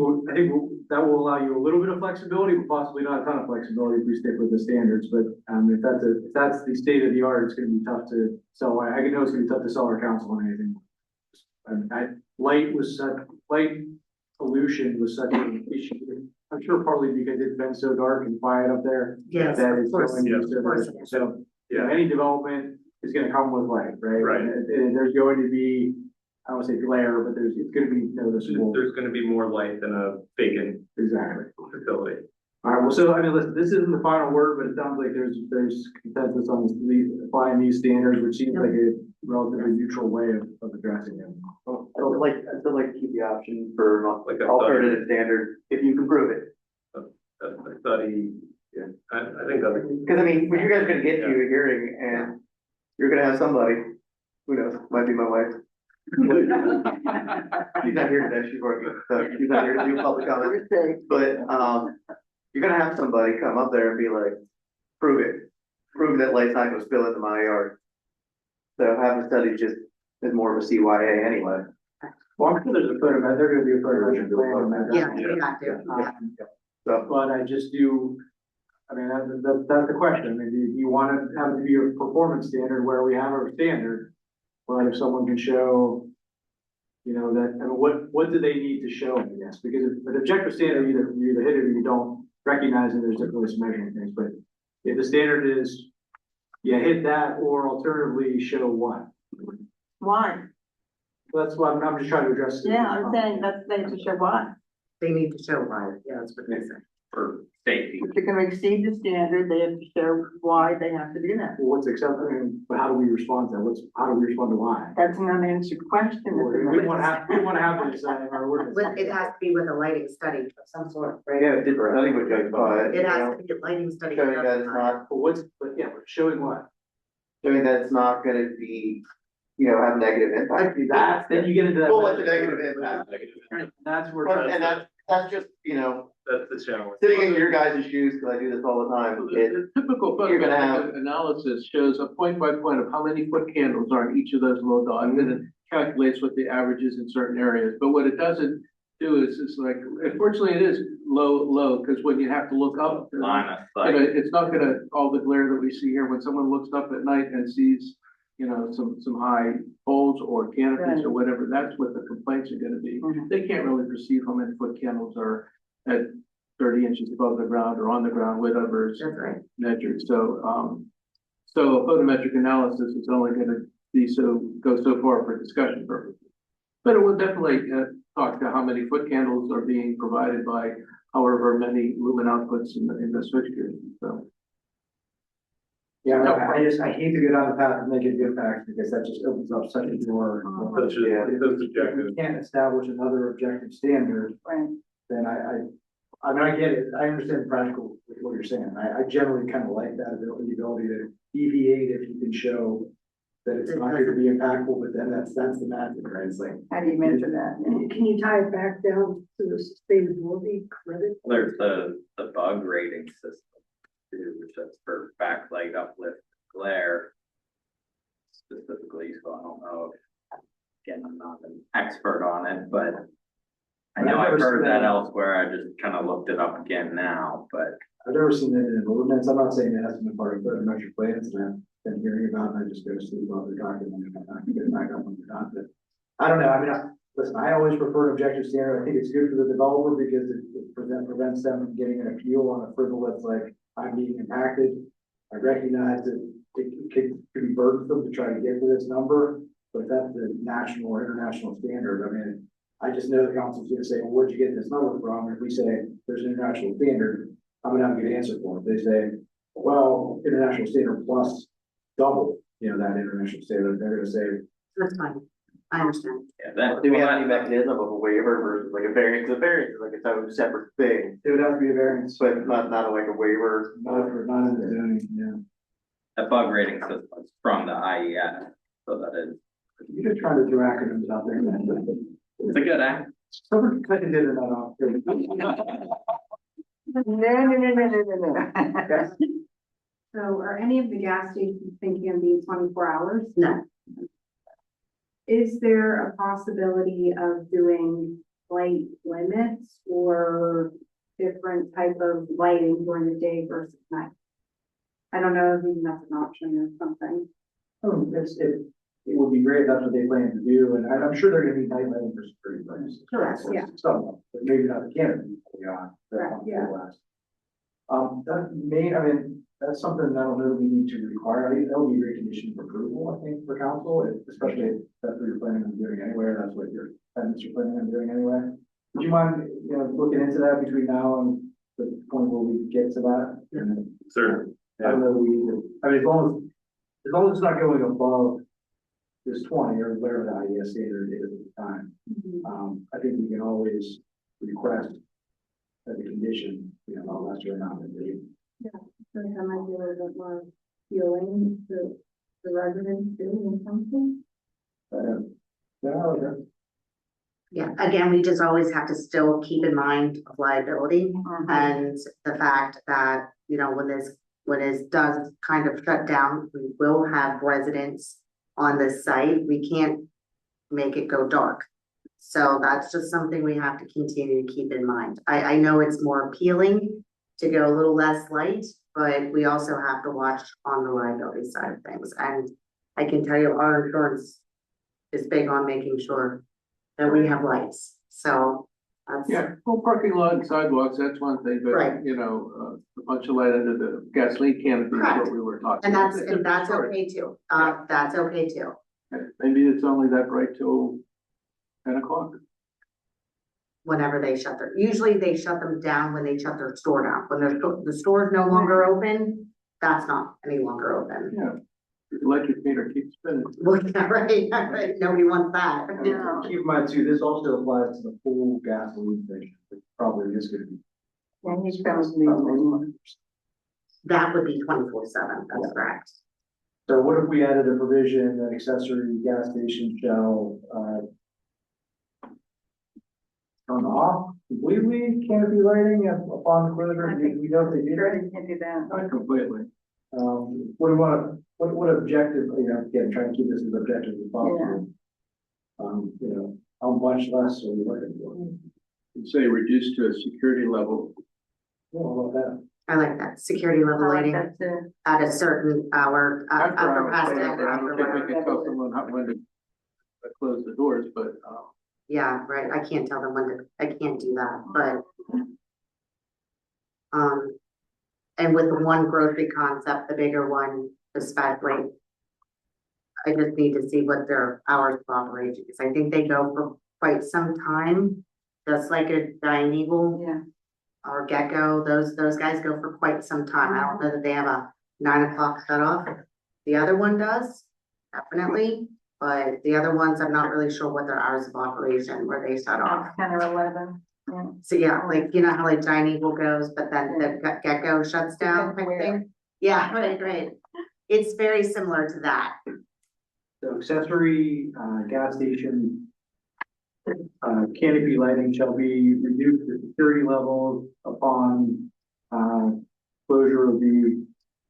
that will allow you a little bit of flexibility, but possibly not a ton of flexibility if we stick with the standards. But if that's the state of the art, it's gonna be tough to sell. I know it's gonna be tough to sell our council on anything. Light pollution was such an issue. I'm sure partly because it's been so dark and quiet up there. Yes, That of it's course, going to be of course it is. so, any development is gonna come with light, right? Right. And there's going to be, I don't wanna say glare, but it's gonna be noticeable. There's gonna be more light than a vacant Exactly. facility. All right, well, so I mean, listen, this isn't the final word, but it sounds like there's consensus on applying these standards, which seems like a relatively neutral way of addressing them. I'd still like to keep the option for Like a alternative standard, if you can prove it. A study, yeah, I think that's. Cause I mean, when you guys are gonna get to a hearing and you're gonna have somebody, who knows, might be my wife. She's not here today, she's working, so she's not here to do public comment. But, you're gonna have somebody come up there and be like, prove that light's not gonna spill into my yard. So having a study just is more of a CYA anyway. Well, I'm sure there's a photometric, there's gonna be a photometric plan on that. Yeah, we got to, yeah. So, But I just do, I mean, that's the question. I mean, do you want to have it be a performance standard where we have our standard? But if someone can show, that, I mean, what do they need to show, I guess? Because if an objective standard, you either hit it or you don't, recognizing there's different ways of measuring things. But if the standard is, you hit that, or alternatively show what? Why? Well, that's why I'm just trying to address. Yeah, I'm saying that's, they have to show why. They need to show why, yeah, that's what they say. For safety. If they're gonna exceed the standard, they have to show why they have to do that. Well, what's acceptable, but how do we respond to that? How do we respond to why? That's an unanswered question. We want to have this, our ordinance. It has to be with a lighting study of some sort, right? yeah, it's nothing but justify it, It has to be a lighting study. showing that it's not, But showing what? showing that it's not gonna be, have negative impact. Then you get into that. Well, what's a negative impact? That's where. And that's just, That's the challenge. sitting in your guys' shoes, cause I do this all the time, The typical You're gonna photometric analysis shows a point by point of how many foot candles are in each of those low dots, and then it calculates what the average is in certain areas. But what it doesn't do is, it's like, unfortunately, it is low, because when you have to look up, Line of sight. it's not gonna, all the glare that we see here, when someone looks up at night and sees, some high poles or canopies or whatever, that's what the complaints are gonna be. Mhm. They can't really perceive how many foot candles are at 30 inches above the ground or on the ground, whatever is That's right. measured. So, so a photometric analysis is only gonna go so far for discussion purposes. But it will definitely, talk to how many foot candles are being provided by however many lumen outputs in the switchgear, so. Yeah, I hate to go down the path of negative impacts because that just opens up such a door. That's just, those If objectives. we can't establish another objective standard, Right. then I mean, I get it, I understand practical what you're saying, I generally kind of like that ability to deviate if you can show that it's not going to be impactful, but then that's the magic, right? It's like, How do you measure that? Can you tie it back down to the sustainability credit? There's the bug rating system too, which is for backlight uplift glare. Specifically, so I don't know if, again, I'm not an expert on it, but I know I've heard that elsewhere. I just kind of looked it up again now, but I've never seen that in an ordinance, I'm not saying it has to be part of the metric plans, and I've been hearing about it, and I just go to sleep while they're talking, and I can get it back up when they're done, but I don't know, I mean, listen, I always prefer an objective standard, I think it's good for the developer because it prevents them from getting an appeal on a frivolous, like, I'm being impacted. I recognize that it could be burdensome to try to get to this number, but if that's the national or international standard, I mean, I just know the council's gonna say, well, where'd you get this number from? And if we say there's an international standard, I'm gonna have a good answer for it. They say, well, international standard plus double, that international standard, they're gonna say, That's fine, I understand. yeah, that. Do we have any mechanism of a waiver versus like a variance? A variance is like its own separate thing, it would have to be a variance, but not like a waiver. not in the zoning, yeah. The bug rating system is from the IEF, so that is, You're just trying to throw acronyms out there, man. it's a good act. Someone cut it in and that off. No. So are any of the gas stations thinking of being 24 hours? No, Is there a possibility of doing light limits or different type of lighting during the day versus night? I don't know, if that's an option or something. It would be great, if that's what they plan to do, and I'm sure they're gonna need night lighting for security purposes. Correct, yeah. Some, of them, but maybe not the canopy, yeah. Correct, yeah. That's something I don't know that we need to require, I think that would be a great condition of approval, I think, for council, especially if that's what you're planning on doing anyway, or that's what your tenants are planning on doing anyway. Would you mind, looking into that between now and the point where we get to that? And Sure. I don't know, as long as it's not going above this 20 or whatever the IES standard is at the time, I think we can always request as a condition, lesser amount of the. So that might be a little bit more healing to the residents too, or something. yeah, again, we just always have to still keep in mind of liability and the fact that, when this does kind of shut down, we will have residents on the site. We can't make it go dark. So that's just something we have to continue to keep in mind. I know it's more appealing to go a little less light, but we also have to watch on the liability side of things. And I can tell you our insurance is big on making sure that we have lights. So that's. Yeah, well, parking lot and sidewalks, that's one thing, but, Right. a bunch of light under the gasoline canopy is what Correct. we were talking And about. that's, It's a and that's story. okay too. That's okay too. Maybe it's only that bright till 10 o'clock. Whenever they usually they shut them down when they shut their store down. When the store is no longer open, that's not any longer open. Yeah. The electric meter keeps spinning. Well, yeah, right, nobody wants that. Keep in mind too, this also applies to the full gasoline station, which probably is gonna be. That would be 24/7, that's correct. So what if we added a provision that accessory gas station shall, turn off completely canopy lighting upon closure? We know they do that. Can't do that. Not completely. What do we want, what objective, again, trying to keep this as objective as possible. How much less are we looking for? You say reduced to a security level. Well, how about that? I like that, security level lighting at a certain hour, After after past hours, that, but I don't think we after. can tell someone when to close the doors, but, Yeah, right, I can't tell them I can't do that, but. And with the one grocery concept, the bigger one especially. I just need to see what their hours of operation is. I think they go quite some time, just like a Giant Eagle Yeah. or Gecko, those guys go for quite some time. I don't know that they have a 9 o'clock cutoff. The other one does, definitely, but the other ones, I'm not really sure what their hours of operation, where they shut off. 10 or 11. Yeah. So yeah, like, you know how like Giant Eagle goes, but then the Gecko shuts down Depends type where. thing? Yeah, right. It's very similar to that. So accessory, gas station, canopy lighting shall be reduced to security levels upon, closure of the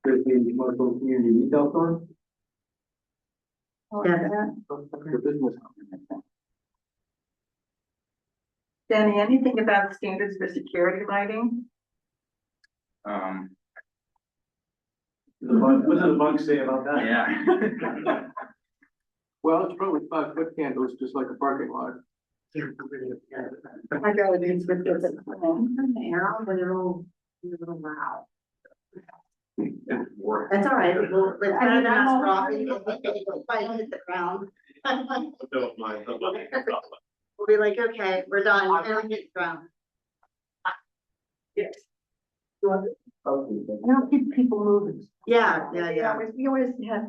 existing commercial community retail store. I like Yeah. that. The business. Danny, anything about standards for security lighting? What does the bug say about that? Yeah. Well, it's probably 5 foot candles, just like a parking lot. I got it in specific. Arrow, but it'll wow. That's all right, well, it's better than us dropping it, if I hit the ground. Don't mind. We'll be like, okay, we're done, and we hit the ground. It'll keep people moving. Yeah. We always have.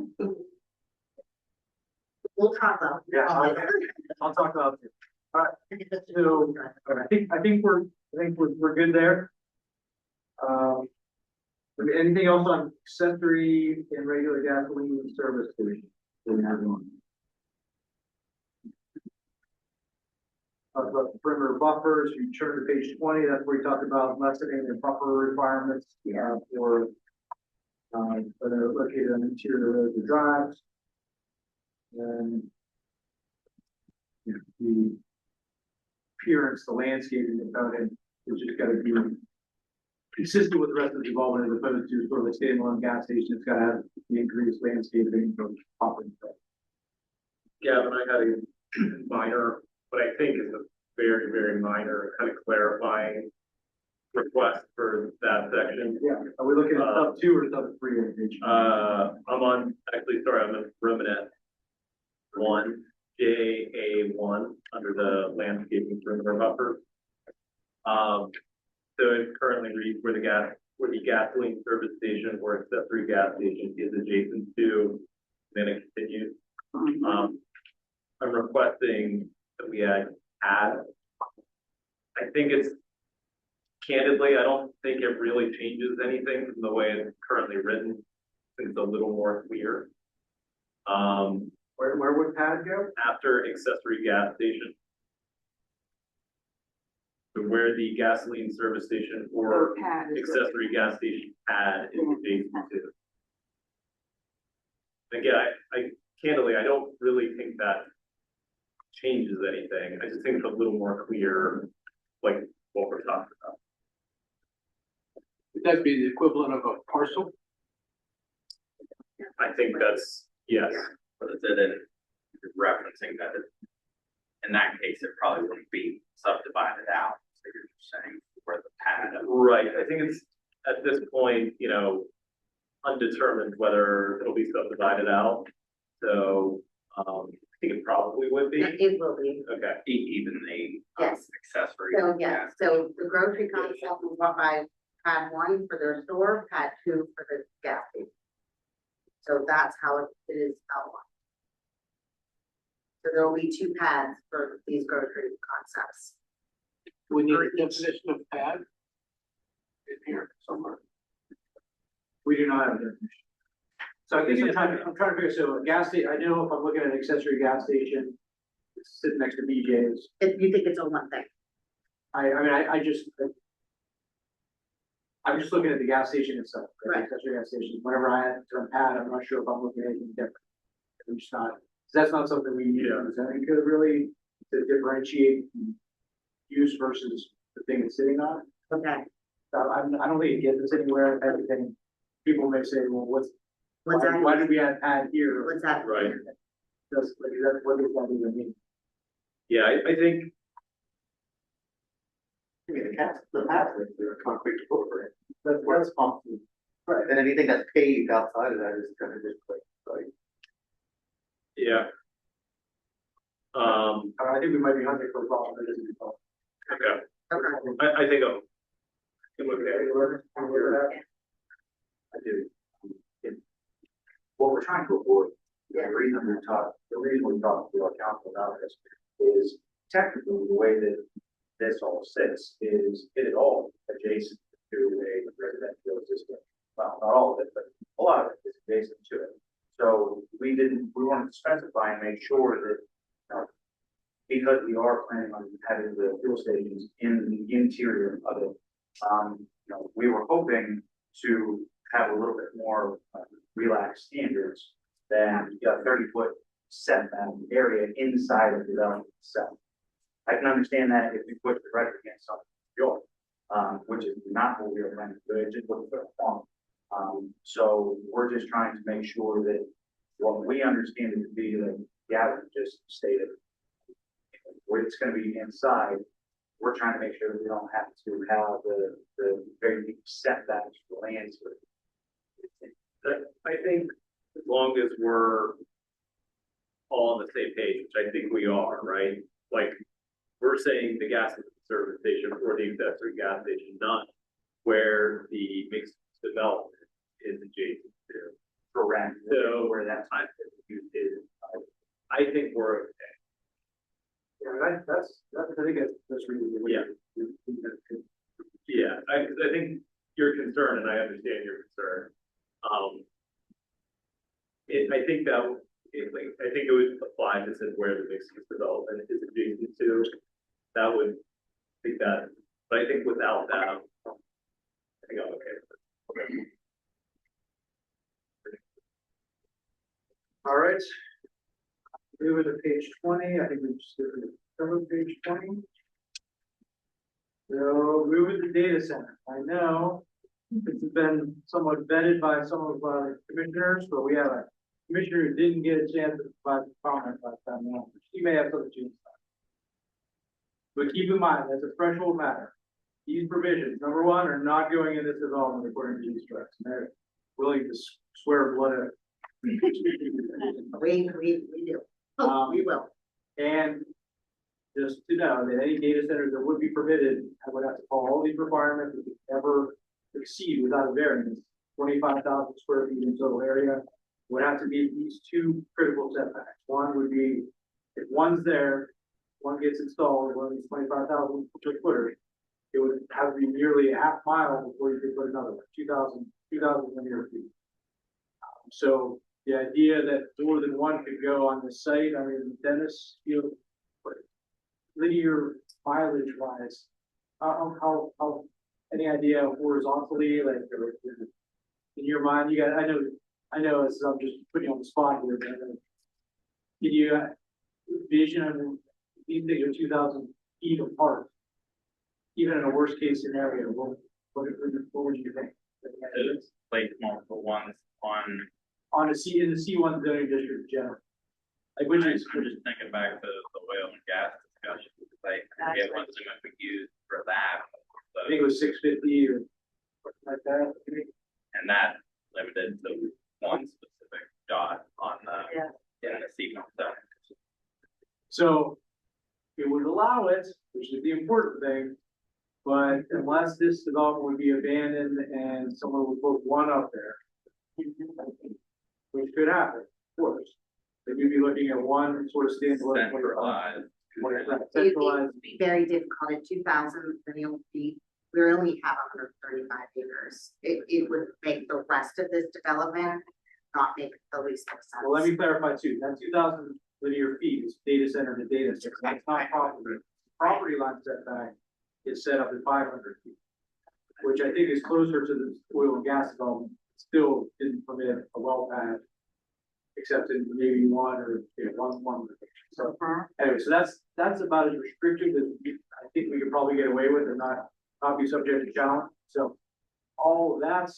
We'll talk about. Yeah, I'll talk about it. So, I think we're good there. Anything else on accessory and regular gasoline service station? Do we have one? Talk about the perimeter buffers, you turn to page 20, that's where we talk about lessening the buffer requirements, for that are located on interior roads or drives. And the appearance, the landscaping component is just gotta be consistent with the rest of the development as opposed to sort of a standalone gas station. It's gotta have the increased landscaping from popping. Gavin, I had a minor, what I think is a very, very minor kind of clarifying request for that section. Yeah, are we looking at sub 2 or sub 3 on page? I'm on Romanet 1, JA1, under the landscaping perimeter buffer. So it currently reads where the gasoline service station or accessory gas station is adjacent to, then it continues. I'm requesting that we add. I think it's, candidly, I don't think it really changes anything from the way it's currently written. I think it's a little more clear. Where would pad go? After accessory gas station. So where the gasoline service station or Pad is- accessory gas station pad is adjacent to. Again, I candidly, I don't really think that changes anything. I just think it's a little more clear, like what we're talking about. Would that be the equivalent of a parcel? I think that's, yes. But is it in referencing that in that case, it probably wouldn't be subdivided out, so you're just saying where the pad. Right, I think it's, at this point, undetermined whether it'll be subdivided out. So, I think it probably would be. It will be, Okay. Even the yes. accessory. So, yeah, so the grocery concept was bought by pad 1 for their store, pad 2 for the gas station. So that's how it is outlined. So there will be 2 pads for these grocery concepts. We need For a each. definition of pad in here somewhere. We do not have a definition. So I think I'm trying to figure, so a gas station, I know if I'm looking at an accessory gas station, it's sitting next to BJ's. If you think it's all one thing. I'm just looking at the gas station itself, the Right. accessory gas station. Whenever I add the term pad, I'm not sure if I'm looking at anything different. I'm just not, that's not something we need. Yeah. I think could really to differentiate use versus the thing it's sitting on. Okay. So I don't think it gets us anywhere. Everything, people may say, well, What's why that? did we add pad here? What's that? Right. What does that even mean? Yeah, I think, I mean, the path is a concrete footprint. That's possible. Right, and anything that's paved outside of that is kind of just like, yeah. I think we might be hunting for a problem that isn't involved. Okay, Okay. I think I'm okay. I do. What we're trying to avoid, the reason we talked to our council about this is technically the way that this all sits is it is all adjacent to a residential system. Well, not all of it, but a lot of it is adjacent to it. So we wanted to specify and make sure that, because we are planning on having the fuel stations in the interior of it, we were hoping to have a little bit more relaxed standards than a 30-foot setback area inside of the development itself. I can understand that if we put the right against something, which is not what we are planning to do, it's just what we put on. So we're just trying to make sure that what we understand it to be, like Gavin just stated, where it's going to be inside, we're trying to make sure that we don't have to have the very deep setbacks for land. I think as long as we're all on the same page, which I think we are, right? Like, we're saying the gas service station or the accessory gas station, not where the mixed development is adjacent to. Correct. So where that I think we're okay. Yeah, I think that's really. Yeah. Yeah, I think your concern, and I understand your concern. I think it would apply to where the mixed use development is adjacent to. That would think that, but I think without that, I think I'm okay. All right. Move to page 20. I think we just did cover page 20. So moving to data center. I know this has been somewhat vetted by some of our commissioners, but we have a commissioner who didn't get a chance to provide comment last time. Now, she may have something to say. But keep in mind, that's a threshold matter. These provisions, number one, are not going in this development according to these specs. They're willing to swear blood out. We do. We will. And just to know that any data centers that would be permitted, I would have to follow all these requirements that would ever exceed without a variance, 25,000 square feet in total area, would have to meet these two critical setbacks. One would be, if one's there, one gets installed, one of these 25,000 footers, it would have to be nearly a half mile before you could put another one, 2,000 linear feet. So the idea that more than one could go on the site, I mean, Dennis, linear mileage wise, how, any idea horizontally, like, in your mind, you got, I know as I'm just putting you on the spot here, but can you vision, these things are 2,000 feet apart, even in a worst case scenario, what would you think? Place multiple ones On the in the C1 zoning district in general. Like, which is, I'm just thinking back to the oil and gas discussion, like, we have one limit we use for that. I think it was 650 or something like that. And that limited to one specific dot on the, in the sequence zone. So it would allow it, which is the important thing, but unless this development would be abandoned and someone would put one up there, which could happen, of course, then you'd be looking at one sort of standalone. Centralized. Centralized. It'd be very difficult at 2,000 linear feet. We only have 135 acres. It would make the rest of this development not make the least sense. Well, let me clarify too, that 2,000 linear feet is data center to data center, that's not property. Property line setback is set up at 500 feet, which I think is closer to the oil and gas development. Still didn't permit a well pad, except in maybe one or one. So anyway, so that's about as restrictive as I think we could probably get away with and not be subject to challenge. So all of that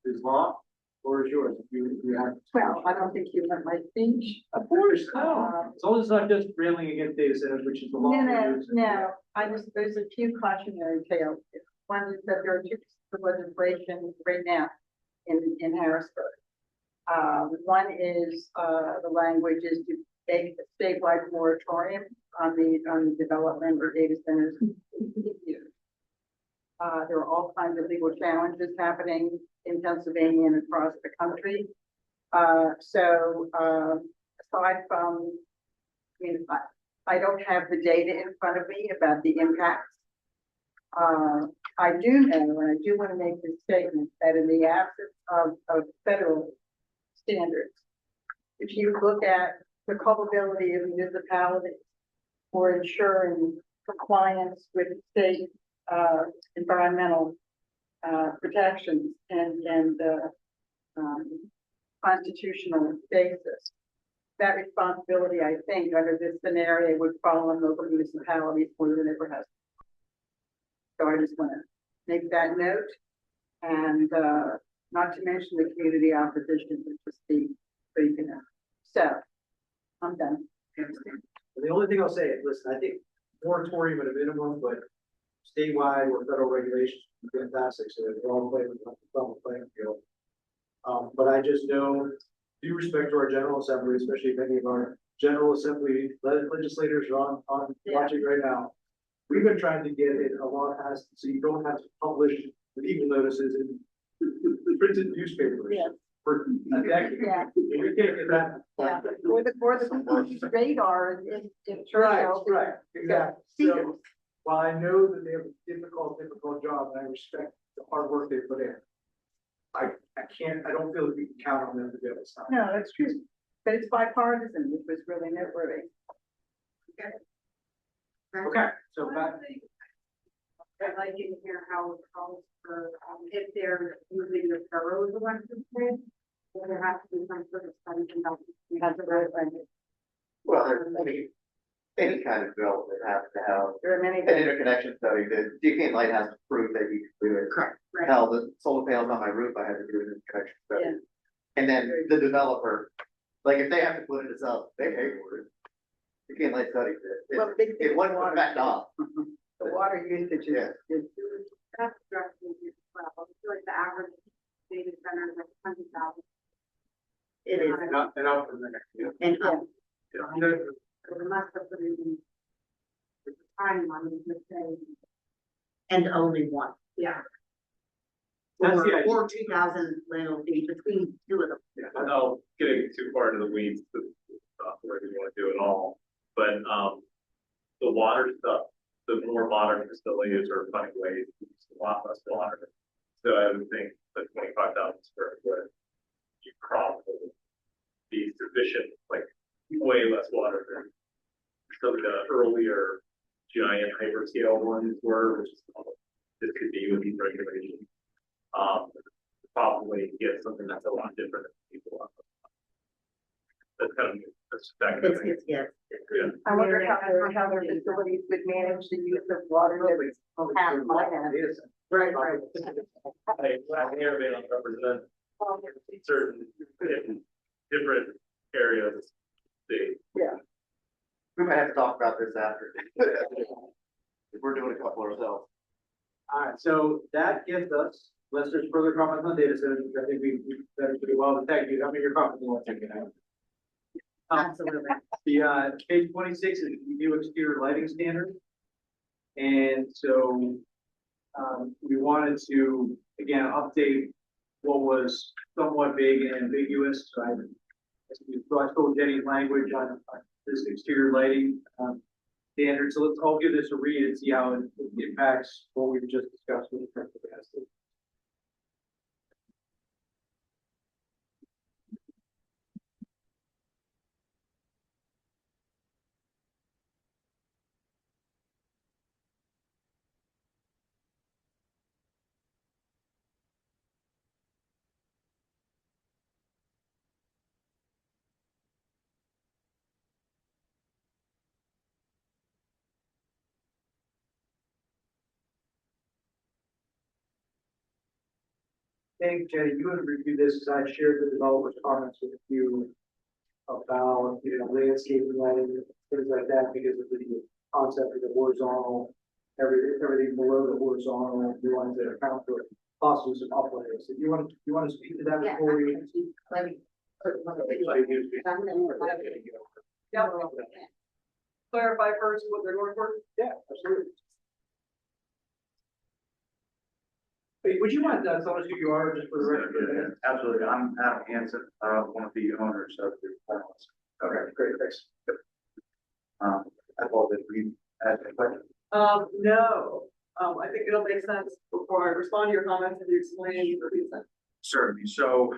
is law, or is yours? If you have. Well, I don't think you have my speech. Of course, no. As long as it's not just railing against data centers, which is the law. No, there's a few cautionary tales. One is that there are two pieces of legislation right now in Harrisburg. One is, the language is to a statewide moratorium on the development or data centers continues. There are all kinds of legal challenges happening in Pennsylvania and across the country. Aside from, I don't have the data in front of me about the impacts. I do know, and I do want to make this statement, that in the absence of federal standards, if you look at the culpability of municipalities for ensuring compliance with state environmental protections and constitutional basis, that responsibility, I think, under this scenario would fall on local municipalities more than it ever has. So I just want to make that note, and not to mention the community opposition, which is the freaking out. So I'm done. The only thing I'll say is, listen, I think moratorium at a minimum, but statewide or federal regulations would be fantastic, so that we're all playing with the level playing field. But I just know, due respect to our General Assembly, especially if any of our General Assembly legislators are on watching right now. We've been trying to get it a lot passed, so you don't have to publish legal notices in the printed newspapers. Yeah. For a decade. Yeah. And we can't get that. Yeah, or the people's radar in Right, Toronto. right, exactly. So, while I know that they have a difficult job, and I respect the hard work they put in, I don't feel that we can count on them to do it. No, that's true, but it's bipartisan, which was really noteworthy. Okay, so back, I'd like you to hear how it calls for, if they're using the borough's electric grid, or there has to be some sort of study conducted. That's a right one. Well, I mean, any kind of development has to have There are many an things. interconnection study. The Duquesne Light has to prove that you can do it. Correct. Right. Hell, the solar panels on my roof, I had to do an interconnection study. Yeah. And then the developer, like if they have to put it up, they pay for it. Duquesne Light studies it. Well, the big thing It is wasn't water. back off. The water usage Yeah. is That's directly as well. I feel like the average data center is like 100,000. It is, and up for the next year. and So we must have put it in the timeline, let's say, and only one. yeah. That's the idea. Or 2,000 lineal feet between two of them. Without getting too far into the weeds, whatever you want to do it all, but, the water stuff, the more modern facilities are finding ways to use a lot less water. So I would think the 25,000 square foot, you probably be sufficient, like way less water than some of the earlier giant hyperscale ones were, which is this could be with these regulations. Probably get something that's a lot different than people want. That's kind of, that's that kind of thing. It's, yeah. Yeah. I wonder how their facilities would manage the use of water that half might have. Right, Hey, Latin America may not represent certain different areas. We might have to talk about this after. If we're doing a couple ourselves. Alright, so that gives us, unless there's further comments on data centers, which I think we've done pretty well, but thank you, how many of your comments you want to take it out? Absolutely. The, page 26 is the new exterior lighting standard. And so, we wanted to, again, update what was somewhat vague and ambiguous, so I stole Jenny's language on this exterior lighting, standard, so let's all give this a read and see how it impacts what we've just discussed with the principal capacity. Thank Jenny, you would review this as I shared the developer's comments with you about, landscaping lighting, things like that, because of the concept of the horizontal, everything below the horizontal, we wanted to account for possibly some uplands. If you want to speak to that Yeah, before we. let me. Yeah. Clarify first what they're going for? Yeah, absolutely. Hey, would you mind telling us who you are, just for the record? Absolutely, I'm Adam Hansen, one of the owners of the farmhouse. Okay, great, thanks. I thought that we had a question. No, I think it'll make sense before I respond to your comments and you explain your reason. Certainly, so.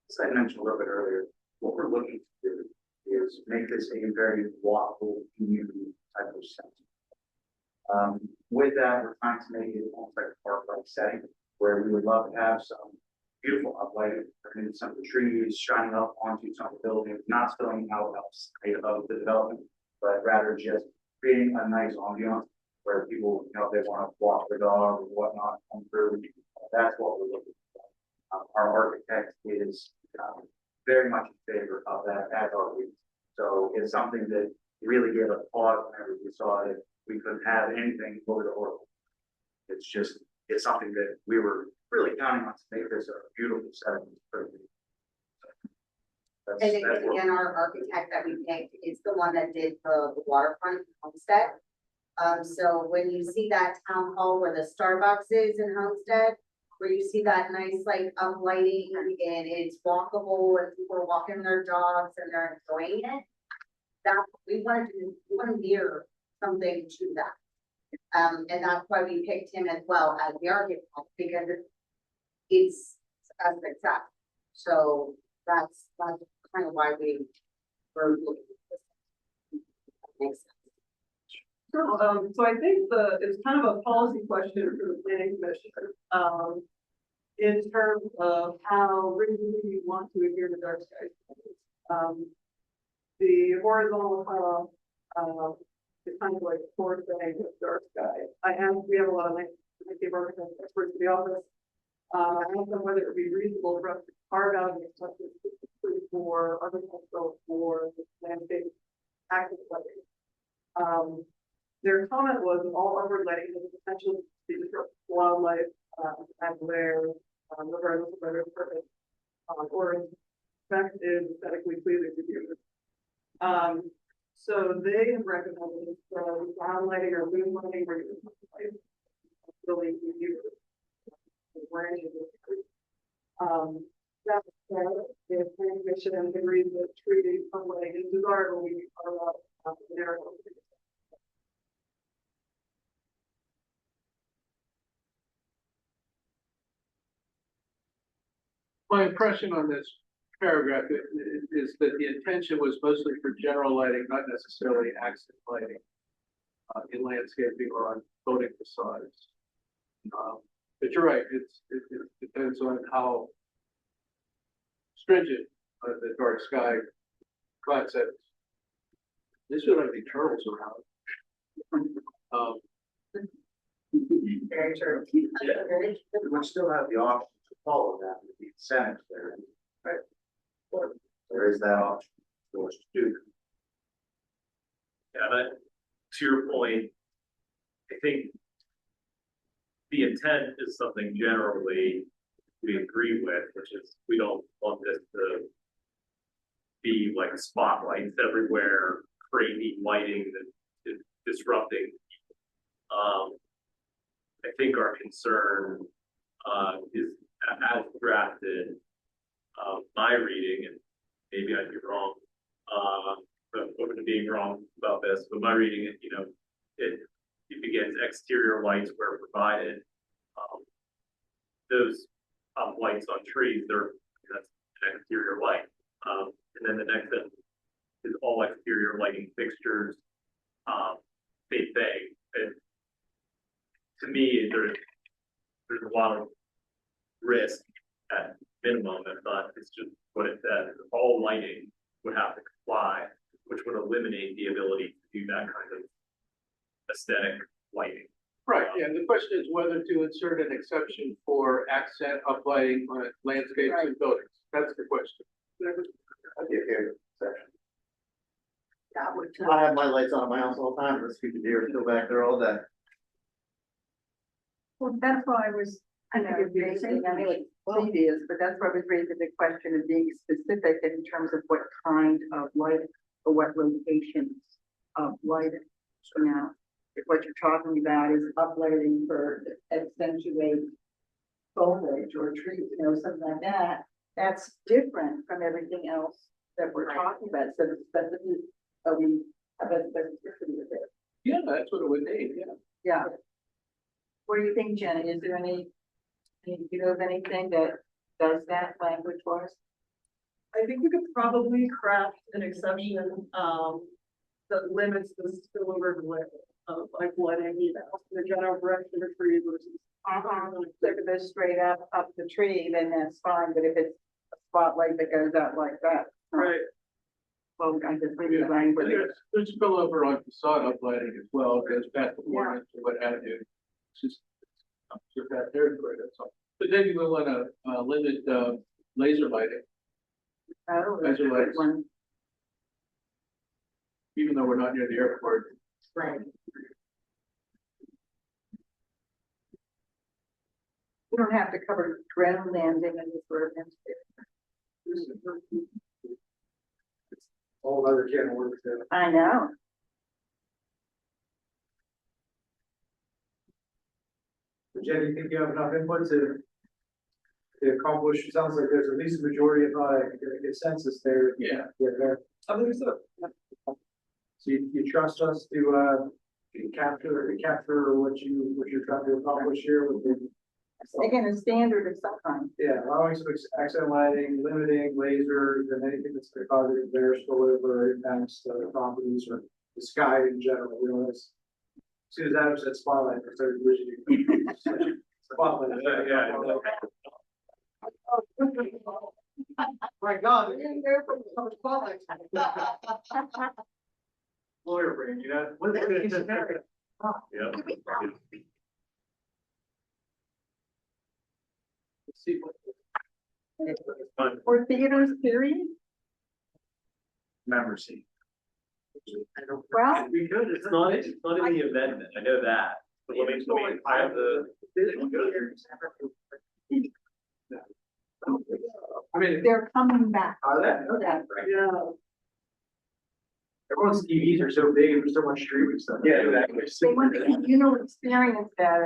As I mentioned a little bit earlier, what we're looking to do is make this a very walkable community type of center. With that, we're trying to make it almost like a park-like setting where we would love to have some beautiful uplighting, and some of the trees shining up onto some of the buildings, not spilling out outside of the development, but rather just creating a nice ambiance where people, you know, they want to walk their dog or whatnot, come through. That's what we're looking for. Our architect is very much in favor of that as are we. So it's something that really gave us pause whenever we saw that we couldn't have anything over the Oracle. It's something that we were really counting on to make this a beautiful setting. And again, our architect that we picked is the one that did the waterfront Homestead. So when you see that town hall where the Starbucks is in Homestead, where you see that nice like uplighting and it's walkable and people are walking their dogs and they're enjoying it. That we wanted to mirror something to that. And that's why we picked him as well as the architect, because it's a success. So that's kind of why we were looking at this. That makes sense. So I think it's kind of a policy question for the planning commission, in terms of how rigidly you want to adhere to dark skies. The horizontal, is kind of like forward saying with dark sky. We have a lot of architects experts in the office. I asked them whether it would be reasonable for us to carve out an exception for architectural for landscape access lighting. Their comment was that all upward lighting has the potential to disrupt wildlife, and glare, regardless of whether it's perfect, or in fact is aesthetically pleasing to viewers. So they have recommended ground lighting or moon lighting where you really viewers. That said, the planning commission agrees that treating lighting is desirable, we are there. My impression on this paragraph is that the intention was mostly for general lighting, not necessarily accent lighting in landscaping or on building facades. But you're right, it depends on how stringent the dark sky concept. This would have any turtles around. Very true. We would still have the option to follow that with the incentives there, right? But there is that option for us to do. Yeah, but to your point, I think the intent is something generally we agree with, which is we don't want this to be like spotlights everywhere, crazy lighting that is disrupting people. I think our concern is as drafted, my reading, and maybe I'd be wrong, but I'm open to being wrong about this, but my reading, you know, it begins exterior lights where provided. Those lights on trees, that's an exterior light. And then the next step is all exterior lighting fixtures, same thing. And to me, there's a lot of risk at minimum, if not, it's just what it says. All lighting would have to comply, which would eliminate the ability to do that kind of aesthetic lighting. Right, yeah, the question is whether to insert an exception for accent uplighting on landscapes and buildings. That's the question. I'd be okay with that section. That would. I have my lights on in my house all the time, but stupid deer are still back there all day. Well, that's why I was I know, it's basic, I mean, previous, but that's why I was raising the question of being specific in terms of what kind of lighting or what locations of lighting. So now, if what you're talking about is uplighting for accentuate foliage or trees, you know, something like that, that's different from everything else that we're talking about. So the specificity, we have a specificity with it. Yeah, that's what it would be, yeah. Yeah. What do you think, Jenny? Is there any, do you know of anything that does that language wise? I think we could probably craft an exception, that limits the spillover glare of like lighting, you know, the general direction of trees versus. So if it goes straight up the tree, then that's fine, but if it's a spotlight that goes out like that. Right. Well, I just read the And language. there's spillover on facade uplighting as well, it goes past the warrants or what have you. It's just, I'm sure that territory, that's all. But then you will wanna, limit, laser lighting, Oh, that's a Laser good lights. one. even though we're not near the airport. Right. We don't have to cover ground landing and this sort of thing. All other can of worms there. I know. Jenny, you think you have enough input to accomplish, it sounds like there's at least a majority, if not a consensus there. Yeah. Yeah, there. I think so. So you trust us to capture what you're trying to accomplish here with the, Again, a standard of some kind. yeah, allowing some accent lighting, limiting lasers and anything that's gonna cause it to bear spillover impacts the properties or the sky in general, you know, as soon as Adam said spotlight, I started wishing. Spotlight. My God. Lawyer brain, you know? Yeah. Let's see what. Or theaters, period? Member seat. Well, We could, it's not in the amendment, I know that. But let me, I have the. I mean, they're coming back. are that? Yeah. Yeah. Everyone's TVs are so big and there's so much streaming stuff. Yeah, exactly. They want the communal experience that.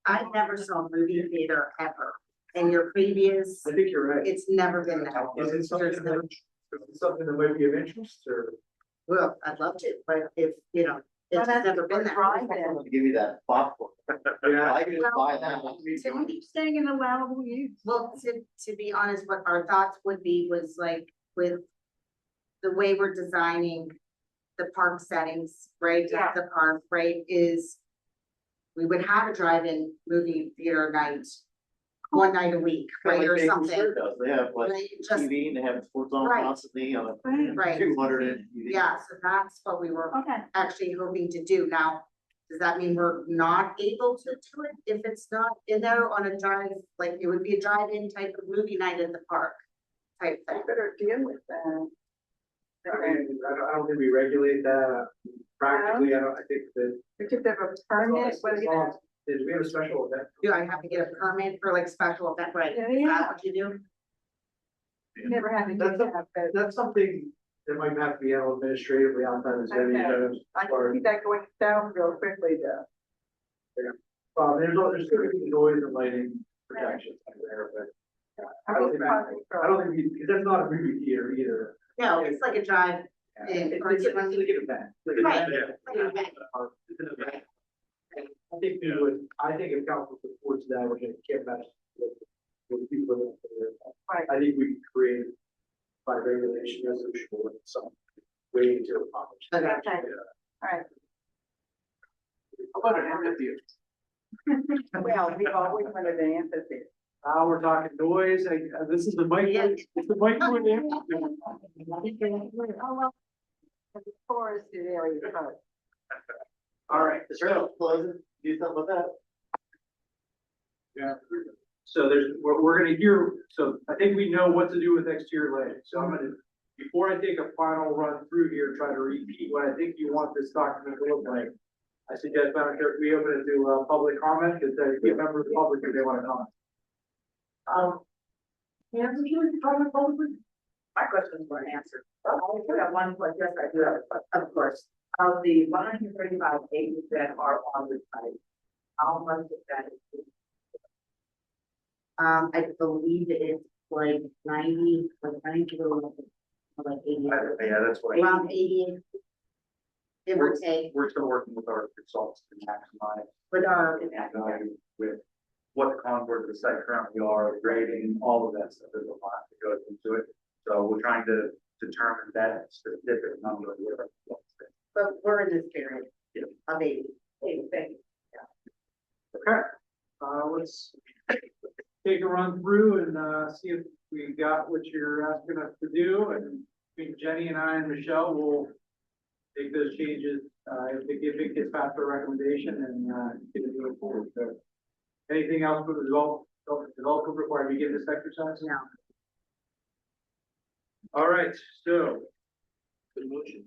I never saw a movie theater ever. In your previous, I think you're right. it's never been that. Is it something There's never- that might be of interest or? Well, I'd love to, but if, you know, it's Well, that's never been that. right. To give you that popcorn. Yeah. I can just buy that. So we keep staying in allowable use. Well, to be honest, what our thoughts would be was like with the way we're designing the park settings, right? Yeah. The park, right, is we would have a drive-in movie theater night, one night a week, right, or something. They have like Right, just, TV and they have sports on Right. constantly on right, 200 inch TV. yeah, so that's what we were Okay. actually hoping to do. Now, does that mean we're not able to do it if it's not in there on a drive, like it would be a drive-in type of movie night at the park type thing? Better deal with that. I mean, I don't think we regulate that practically. I think that. We could have a permit, whether you know. Did we have a special event? Do I have to get a permit for like special event, right? Yeah, Is yeah. that what you do? Never had to do That's that, but That's something that might have to be handled administratively outside of zoning. Okay. I can see that going down real quickly though. There's gonna be noise and lighting protections there, but I don't think, because that's not a movie theater either. No, it's like a drive. It's Or it's like an event. Like an Right. event. Like an event. It's an event. I think we would, I think if council supports that, which I can't imagine with people that are Right. I think we could create by regulation resolution with some way to accomplish. that. Okay. Alright. How about an amphitheater? Well, we've always wanted an amphitheater. Now we're talking noise, this is the mic, Yeah. it's the mic point there. Oh, well. The forested area, but All right, so close it, do something with that. Yeah. So we're gonna hear, so I think we know what to do with exterior lighting, so I'm gonna, before I take a final run through here, try to repeat what I think you want this document to look like. I suggest, Madam Chair, we open it to, public comment, because there's a member of the public who they want to comment. My questions weren't answered. I have one question, yes, I do have, of course. Of the 135 acres that are on the site, how much of that is? I believe it's like 90, like 90, like 80. Yeah, that's what. Around 80. Give or take, We're still working with our consultants to maximize with our, value with what the contours of the site currently are, grading, all of that stuff. There's a lot that goes into it. So we're trying to determine that specific number. but we're in this period Yeah. of 80. Okay, let's take a run through and, see if we got what you're asking us to do, and between Jenny and I and Michelle, we'll take those changes, if it gets past our recommendation and, get it moving forward. So, anything else for the developer before I begin this exercise? No. All right, so, Good motion.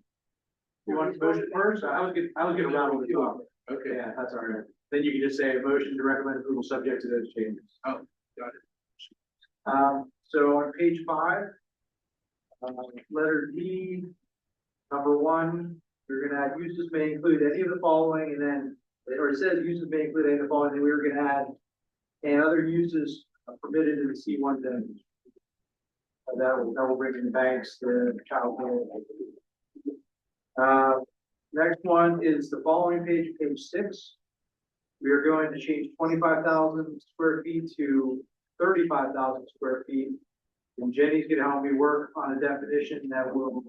you want the motion first? I was gonna rattle it off. Okay. Yeah, that's all right. Then you can just say a motion to recommend approval subject to those changes. Oh, got it. So on page 5, letter D, number 1, we're gonna add uses may include any of the following, and then, or it says uses may include any of the following, and we were gonna add, and other uses permitted in the C1 zone. That will bring in the banks, the childcare. Next one is the following page, page 6. We are going to change 25,000 square feet to 35,000 square feet. And Jenny's gonna help me work on a definition that will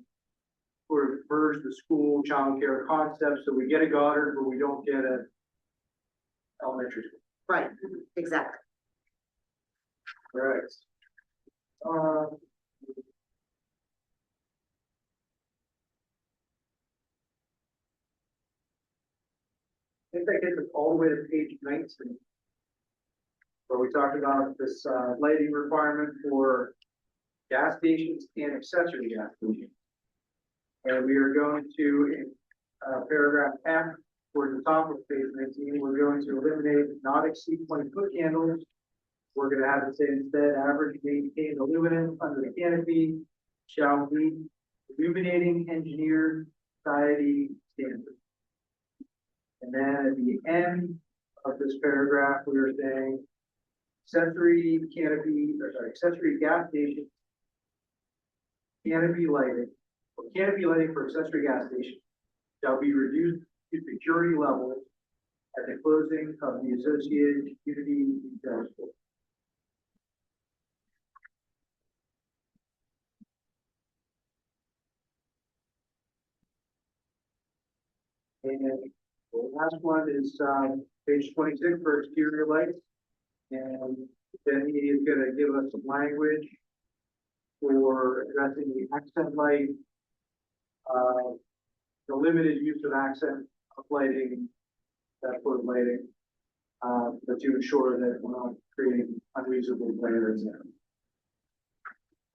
sort of merge the school childcare concept, so we get a Goddard, but we don't get a elementary school. Right, exactly. All right. I think that gets us all the way to page 19. Where we talked about this, lighting requirement for gas stations and accessory gas stations. And we are going to, in, paragraph F, towards the top of page 19, we're going to eliminate not exceed 20-foot candles. We're gonna have it say instead, average maintained aluminum under the canopy shall meet illuminating engineered society standards. And then at the end of this paragraph, we are saying accessory gas station canopy lighting, or canopy lighting for accessory gas station shall be reduced to security levels at the closing of the associated community retail store. And the last one is, page 26 for exterior lights. And then he is gonna give us some language for addressing the accent light, the limited use of accent lighting, that sort of lighting, but to ensure that we're not creating unreasonable glare. Did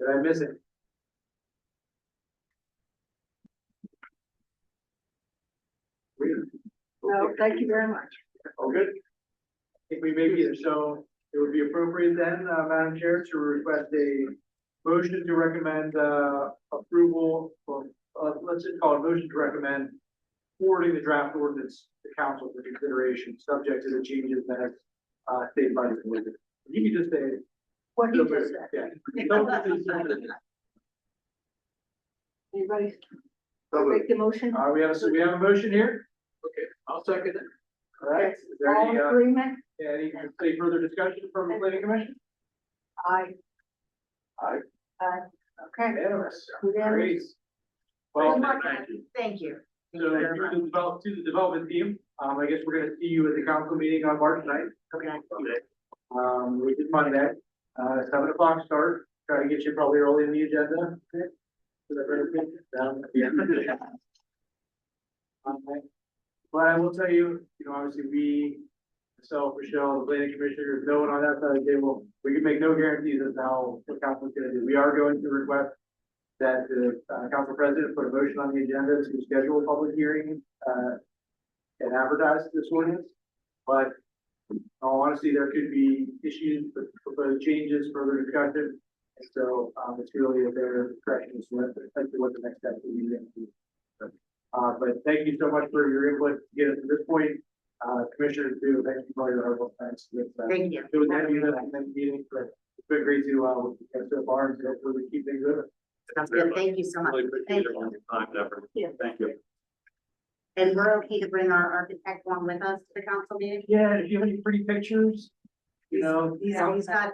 I miss it? No, thank you very much. All good? I think we may be, so it would be appropriate then, Madam Chair, to request a motion to recommend, approval, or, let's just call it a motion to recommend forwarding the draft ordinance to council for consideration, subject to the changes that, stated by the committee. You can just say. What he just said. Yeah. Anybody make the motion? We have a motion here. Okay, I'll second it. All right. Is there All any, in agreement? any further discussion from the planning commission? Aye. Aye. Okay. Unanimous. Unanimous. Well, Good luck. thank you. Thank you. So to the development team, I guess we're gonna see you at the council meeting on March 9th. Okay. Which is Monday, 7 o'clock start, try to get you probably early in the agenda. But I will tell you, obviously we, myself, Michelle, the planning commissioner, no one on that side of the table, we can make no guarantees as to how the council is gonna do. We are going to request that the council president put a motion on the agenda to schedule a public hearing, and advertise this ordinance. But in all honesty, there could be issues with proposed changes, further discussion. And so, it's really at their discretion as to what the next step will be. But thank you so much for your input to get us to this point. Commissioners too, thank you for your hard work. Thanks. Thank you. It was heavy, meeting, but it's been great to, get so far and hopefully keep things moving. Sounds good. Thank you so much. Really appreciate Thank you. everyone's time and effort. Yeah. Thank you. And we're okay to bring our architect along with us to the council meeting? Yeah, if you have any pretty pictures, you know, Yeah, he's got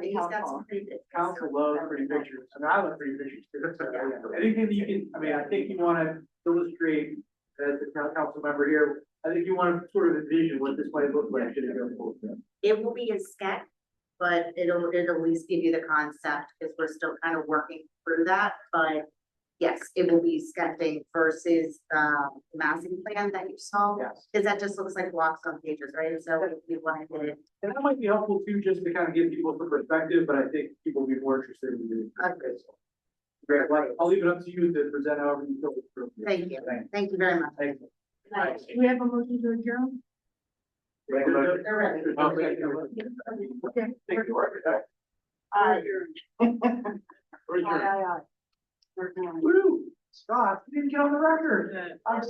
some pretty good. council loves pretty pictures. I mean, I love pretty pictures too. So, yeah. Anything that you can, I mean, I think you wanna illustrate as the council member here, I think you wanna sort of envision what this might look like should it go forward. It will be a sketch, but it'll at least give you the concept, because we're still kind of working through that, but yes, it will be sketching versus, massing plan that you saw. Yes. Because that just looks like blocks on pages, right? So if you wanted to, And that might be helpful too, just to kind of give people some perspective, but I think people will be more interested in the. Okay. Great, well, I'll leave it up to you to present however you feel. thank you, thank you very much. Thank you. Do we have a motion to adjourn? They're ready. Okay. Okay. Thank you, architect. Aye. We're adjourned. Aye. Woo, Scott, you didn't get on the record. I'm